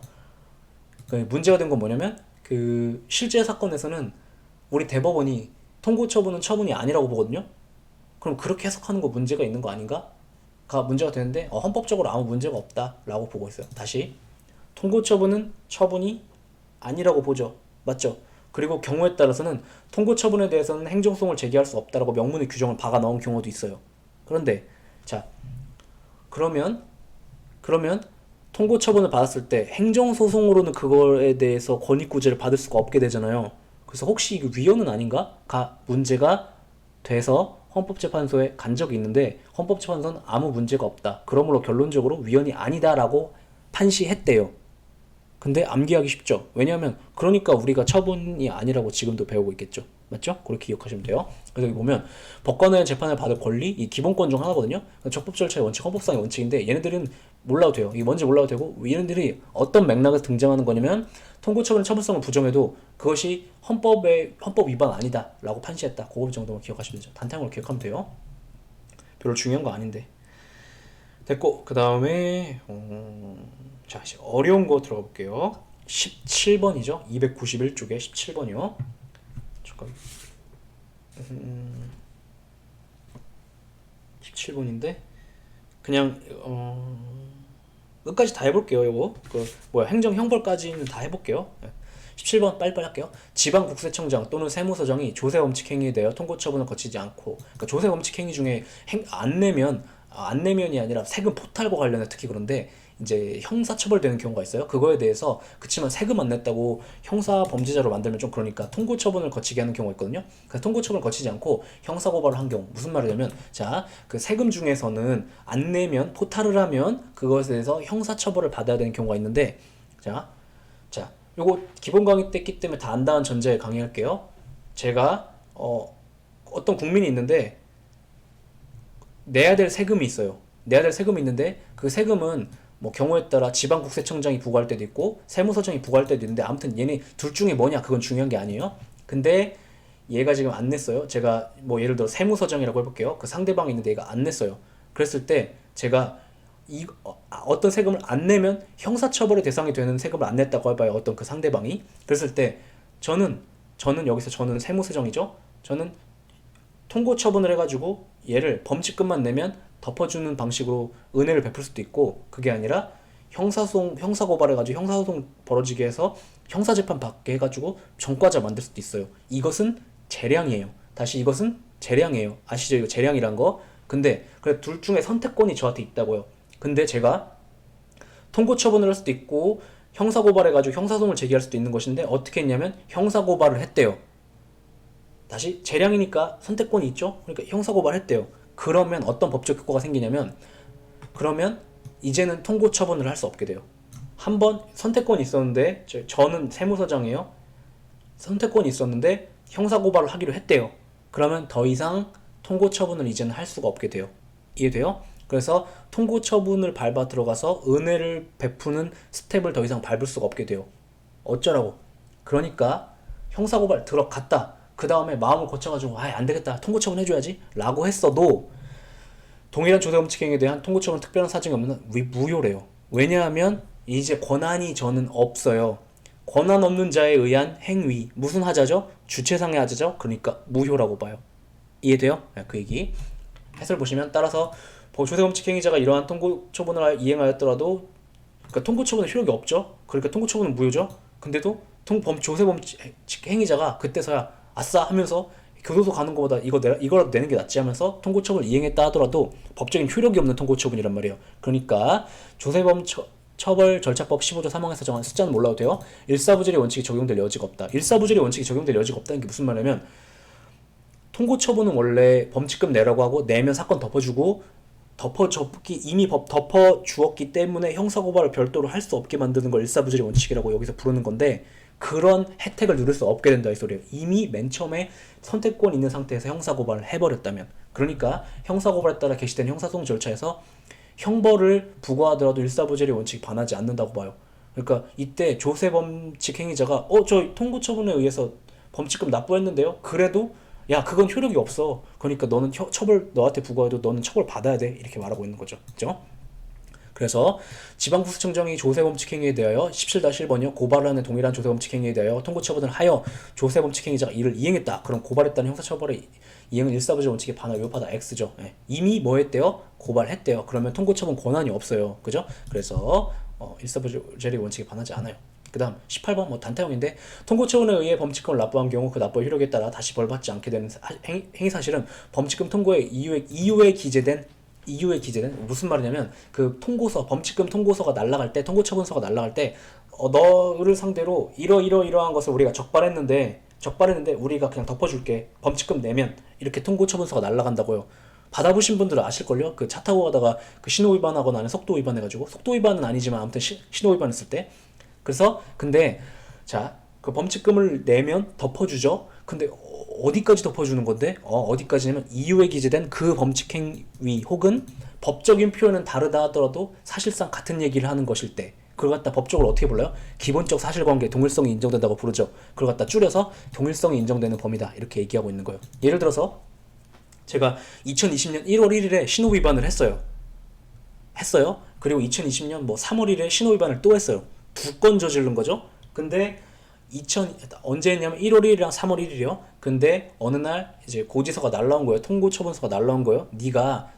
그러니까 문제가 된 건 뭐냐면 그 실제 사건에서는 우리 대법원이 통고처분은 처분이 아니라고 보거든요. 그럼 그렇게 해석하는 거 문제가 있는 거 아닌가? 가 문제가 되는데, 헌법적으로 아무 문제가 없다라고 보고 있어요. 다시 통고처분은 처분이 아니라고 보죠. 맞죠? 그리고 경우에 따라서는 통고처분에 대해서는 행정소송을 제기할 수 없다라고 명문의 규정을 박아 넣은 경우도 있어요. 그런데 자 그러면 통고처분을 받았을 때 행정소송으로는 그거에 대해서 권익구제를 받을 수가 없게 되잖아요. 그래서 혹시 이게 위헌은 아닌가? 가 문제가 돼서 헌법재판소에 간 적이 있는데, 헌법재판소는 아무 문제가 없다. 그러므로 결론적으로 위헌이 아니다라고 판시했대요. 근데 암기하기 쉽죠. 왜냐하면 그러니까 우리가 처분이 아니라고 지금도 배우고 있겠죠. 맞죠? 그렇게 기억하시면 돼요. 그래서 여기 보면 법관의 재판을 받을 권리, 이 기본권 중 하나거든요. 적법 절차의 원칙, 헌법상의 원칙인데 얘네들은 몰라도 돼요. 이게 뭔지 몰라도 되고, 얘네들이 어떤 맥락에서 등장하는 거냐면 통고처분의 처분성을 부정해도 그것이 헌법 위반 아니다라고 판시했다. 그거 정도만 기억하시면 되죠. 단탕으로 기억하면 돼요. 별로 중요한 거 아닌데. 됐고, 그 다음에 자, 어려운 거 들어가 볼게요. 17번이죠. 291쪽에 17번이요. 잠깐. 17번인데 그냥 끝까지 다 해볼게요. 이거 행정형벌까지는 다 해볼게요. 17번 빨리빨리 할게요. 지방국세청장 또는 세무서장이 조세범칙행위에 대하여 통고처분을 거치지 않고, 그러니까 조세범칙행위 중에 안 내면이 아니라 세금 포탈과 관련해 특히 그런데 이제 형사처벌되는 경우가 있어요. 그거에 대해서 그치만 세금 안 냈다고 형사 범죄자로 만들면 좀 그러니까 통고처분을 거치게 하는 경우가 있거든요. 그래서 통고처분을 거치지 않고 형사고발을 한 경우 무슨 말이냐면, 자, 그 세금 중에서는 안 내면 포탈을 하면 그것에 대해서 형사처벌을 받아야 되는 경우가 있는데, 자, 요거 기본 강의 때 했기 때문에 다 안다는 전제에 강의할게요. 제가 어떤 국민이 있는데 내야 될 세금이 있어요. 내야 될 세금이 있는데 그 세금은 뭐 경우에 따라 지방국세청장이 부과할 때도 있고 세무서장이 부과할 때도 있는데, 아무튼 얘네 둘 중에 뭐냐 그건 중요한 게 아니에요. 근데 얘가 지금 안 냈어요. 제가 뭐 예를 들어 세무서장이라고 해볼게요. 그 상대방이 있는데 얘가 안 냈어요. 그랬을 때 제가 어떤 세금을 안 내면 형사처벌의 대상이 되는 세금을 안 냈다고 해봐요. 어떤 그 상대방이. 그랬을 때 저는 여기서 저는 세무서장이죠. 저는 통고처분을 해가지고 얘를 범칙금만 내면 덮어주는 방식으로 은혜를 베풀 수도 있고, 그게 아니라 형사고발해가지고 형사소송 벌어지게 해서 형사재판 받게 해가지고 전과자 만들 수도 있어요. 이것은 재량이에요. 다시 이것은 재량이에요. 아시죠? 이거 재량이란 거. 근데 그래 둘 중에 선택권이 저한테 있다고요. 근데 제가 통고처분을 할 수도 있고 형사고발해가지고 형사소송을 제기할 수도 있는 것인데, 어떻게 했냐면 형사고발을 했대요. 다시 재량이니까 선택권이 있죠. 그러니까 형사고발을 했대요. 그러면 어떤 법적 효과가 생기냐면, 그러면 이제는 통고처분을 할 수 없게 돼요. 한번 선택권이 있었는데, 저는 세무서장이에요. 선택권이 있었는데 형사고발을 하기로 했대요. 그러면 더 이상 통고처분을 이제는 할 수가 없게 돼요. 이해돼요? 그래서 통고처분을 밟아 들어가서 은혜를 베푸는 스텝을 더 이상 밟을 수가 없게 돼요. 어쩌라고? 그러니까 형사고발 들어갔다. 그 다음에 마음을 고쳐가지고 안 되겠다. 통고처분 해줘야지. 라고 했어도 동일한 조세범칙 행위에 대한 통고처분 특별한 사정이 없는 무효래요. 왜냐하면 이제 권한이 저는 없어요. 권한 없는 자에 의한 행위. 무슨 하자죠? 주체상의 하자죠? 그러니까 무효라고 봐요. 이해돼요? 그 얘기. 해설 보시면 따라서 조세범칙 행위자가 이러한 통고처분을 이행하였더라도 그러니까 통고처분은 효력이 없죠. 그러니까 통고처분은 무효죠. 근데도 조세범칙 행위자가 그때서야 아싸 하면서 교도소 가는 것보다 이거라도 내는 게 낫지 하면서 통고처분을 이행했다 하더라도 법적인 효력이 없는 통고처분이란 말이에요. 그러니까 조세범 처벌 절차법 15조 3항에서 정한 숫자는 몰라도 돼요. 일사부재리 원칙이 적용될 여지가 없다. 일사부재리 원칙이 적용될 여지가 없다는 게 무슨 말이냐면 통고처분은 원래 범칙금 내라고 하고 내면 사건 덮어주고 이미 덮어주었기 때문에 형사고발을 별도로 할 수 없게 만드는 걸 일사부재리 원칙이라고 여기서 부르는 건데 그런 혜택을 누릴 수 없게 된다 이 소리예요. 이미 맨 처음에 선택권 있는 상태에서 형사고발을 해버렸다면 그러니까 형사고발에 따라 개시된 형사소송 절차에서 형벌을 부과하더라도 일사부재리 원칙이 반하지 않는다고 봐요. 그러니까 이때 조세범칙 행위자가 저 통고처분에 의해서 범칙금 납부했는데요. 그래도 야 그건 효력이 없어. 그러니까 너는 처벌 너한테 부과해도 너는 처벌 받아야 돼. 이렇게 말하고 있는 거죠. 그죠? 그래서 지방국세청장이 조세범칙 행위에 대하여 17-1번이요. 고발하는 동일한 조세범칙 행위에 대하여 통고처분을 하여 조세범칙 행위자가 이를 이행했다. 그럼 고발했다는 형사처벌의 이행은 일사부재 원칙에 반하 위법하다. X죠. 이미 뭐 했대요? 고발했대요. 그러면 통고처분 권한이 없어요. 그죠? 그래서 일사부재 원칙에 반하지 않아요. 그 다음 18번 뭐 단타형인데 통고처분에 의해 범칙금을 납부한 경우 그 납부의 효력에 따라 다시 벌받지 않게 되는 행위사실은 범칙금 통고의 이유에 기재된 무슨 말이냐면 그 통고서 범칙금 통고서가 날라갈 때 통고처분서가 날라갈 때 너를 상대로 이러한 것을 우리가 적발했는데 우리가 그냥 덮어줄게 범칙금 내면 이렇게 통고처분서가 날라간다고요. 받아보신 분들은 아실걸요? 그 차 타고 가다가 그 신호 위반하거나 아니면 속도 위반해가지고 속도 위반은 아니지만 아무튼 신호 위반했을 때 근데 자 그 범칙금을 내면 덮어주죠. 근데 어디까지 덮어주는 건데? 어디까지냐면 이유에 기재된 그 범칙 행위 혹은 법적인 표현은 다르다 하더라도 사실상 같은 얘기를 하는 것일 때 그걸 갖다 법적으로 어떻게 불러요? 기본적 사실관계 동일성이 인정된다고 부르죠. 그걸 갖다 줄여서 동일성이 인정되는 범위다 이렇게 얘기하고 있는 거예요. 예를 들어서 제가 2020년 1월 1일에 신호 위반을 했어요. 그리고 2020년 뭐 3월 1일에 신호 위반을 또 했어요. 2건 저지른 거죠. 근데 언제 했냐면 1월 1일이랑 3월 1일이요. 근데 어느 날 이제 고지서가 날라온 거예요. 통고처분서가 날라온 거예요. 네가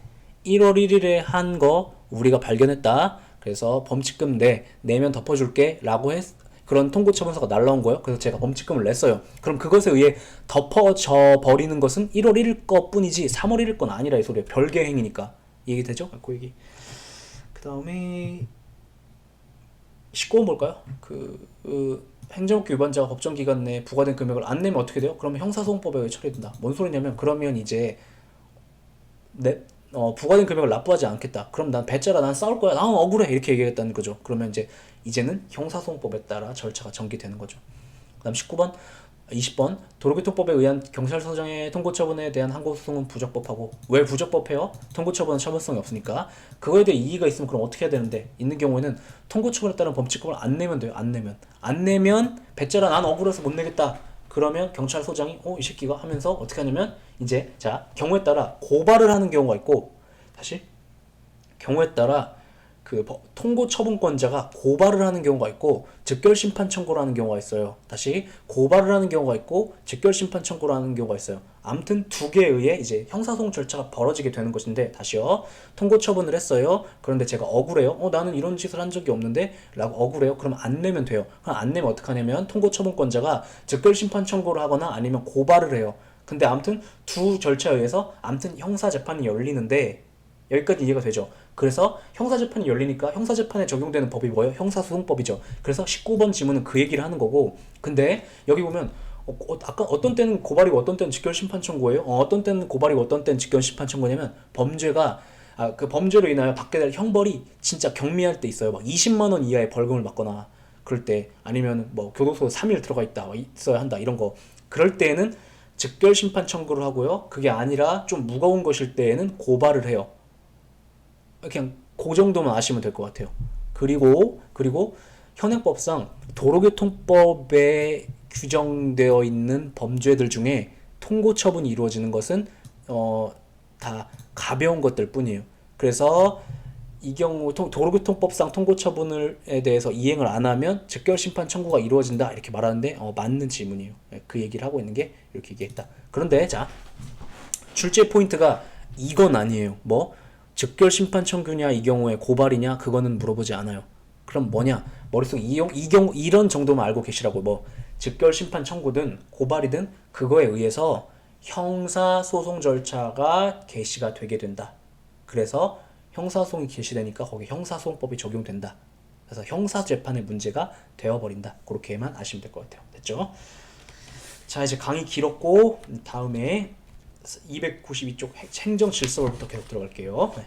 1월 1일에 한 거 우리가 발견했다. 그래서 범칙금 내면 덮어줄게 라고 그런 통고처분서가 날라온 거예요. 그래서 제가 범칙금을 냈어요. 그럼 그것에 의해 덮어져 버리는 것은 1월 1일 거 뿐이지 3월 1일 건 아니라 이 소리예요. 별개 행위니까. 이해되죠? 그 얘기. 그 다음에 19번 볼까요? 행정업계 위반자가 법정 기간 내에 부과된 금액을 안 내면 어떻게 돼요? 그러면 형사소송법에 의해 처리된다. 뭔 소리냐면 그러면 이제 부과된 금액을 납부하지 않겠다. 그럼 난 배째라 난 싸울 거야. 난 억울해. 이렇게 얘기했다는 거죠. 그러면 이제는 형사소송법에 따라 절차가 전개되는 거죠. 그 다음 20번 도로교통법에 의한 경찰서장의 통고처분에 대한 항고소송은 부적법하고 왜 부적법해요? 통고처분은 처벌성이 없으니까 그거에 대해 이의가 있으면 그럼 어떻게 해야 되는데 있는 경우에는 통고처분에 따른 범칙금을 안 내면 돼요. 안 내면 배째라 난 억울해서 못 내겠다. 그러면 경찰서장이 이 새끼가 하면서 어떻게 하냐면 이제 경우에 따라 고발을 하는 경우가 있고 경우에 따라 그 통고처분권자가 고발을 하는 경우가 있고 즉결심판 청구를 하는 경우가 있어요. 고발을 하는 경우가 있고 즉결심판 청구를 하는 경우가 있어요. 아무튼 두 개에 의해 이제 형사소송 절차가 벌어지게 되는 것인데 통고처분을 했어요. 그런데 제가 억울해요. 나는 이런 짓을 한 적이 없는데 라고 억울해요. 그럼 안 내면 돼요. 그럼 안 내면 어떡하냐면 통고처분권자가 즉결심판 청구를 하거나 아니면 고발을 해요. 근데 아무튼 두 절차에 의해서 아무튼 형사재판이 열리는데 여기까지 이해가 되죠. 그래서 형사재판이 열리니까 형사재판에 적용되는 법이 뭐예요? 형사소송법이죠. 그래서 19번 지문은 그 얘기를 하는 거고 근데 여기 보면 아까 어떤 때는 고발이고 어떤 때는 직결심판 청구예요. 어떤 때는 고발이고 어떤 때는 직결심판 청구냐면 범죄가 그 범죄로 인하여 받게 될 형벌이 진짜 경미할 때 있어요. 막 20만 원 이하의 벌금을 받거나 그럴 때 아니면 뭐 교도소 3일 들어가 있어야 한다 이런 거 그럴 때에는 즉결 심판 청구를 하고요. 그게 아니라 좀 무거운 것일 때에는 고발을 해요. 그냥 그 정도만 아시면 될 것 같아요. 그리고 현행법상 도로교통법에 규정되어 있는 범죄들 중에 통고 처분이 이루어지는 것은 다 가벼운 것들 뿐이에요. 그래서 이 경우 도로교통법상 통고 처분에 대해서 이행을 안 하면 즉결 심판 청구가 이루어진다 이렇게 말하는데 맞는 질문이에요. 그 얘기를 하고 있는 게 이렇게 얘기했다. 그런데 자 출제 포인트가 이건 아니에요. 뭐 즉결 심판 청구냐 이 경우에 고발이냐 그거는 물어보지 않아요. 그럼 뭐냐 머릿속에 이 경우 이런 정도만 알고 계시라고. 뭐 즉결 심판 청구든 고발이든 그거에 의해서 형사소송 절차가 개시가 되게 된다. 그래서 형사소송이 개시되니까 거기 형사소송법이 적용된다. 그래서 형사재판의 문제가 되어버린다. 그렇게만 아시면 될 것 같아요. 됐죠? 자 이제 강의 길었고 다음에 292쪽 행정질서월부터 계속 들어갈게요. 네.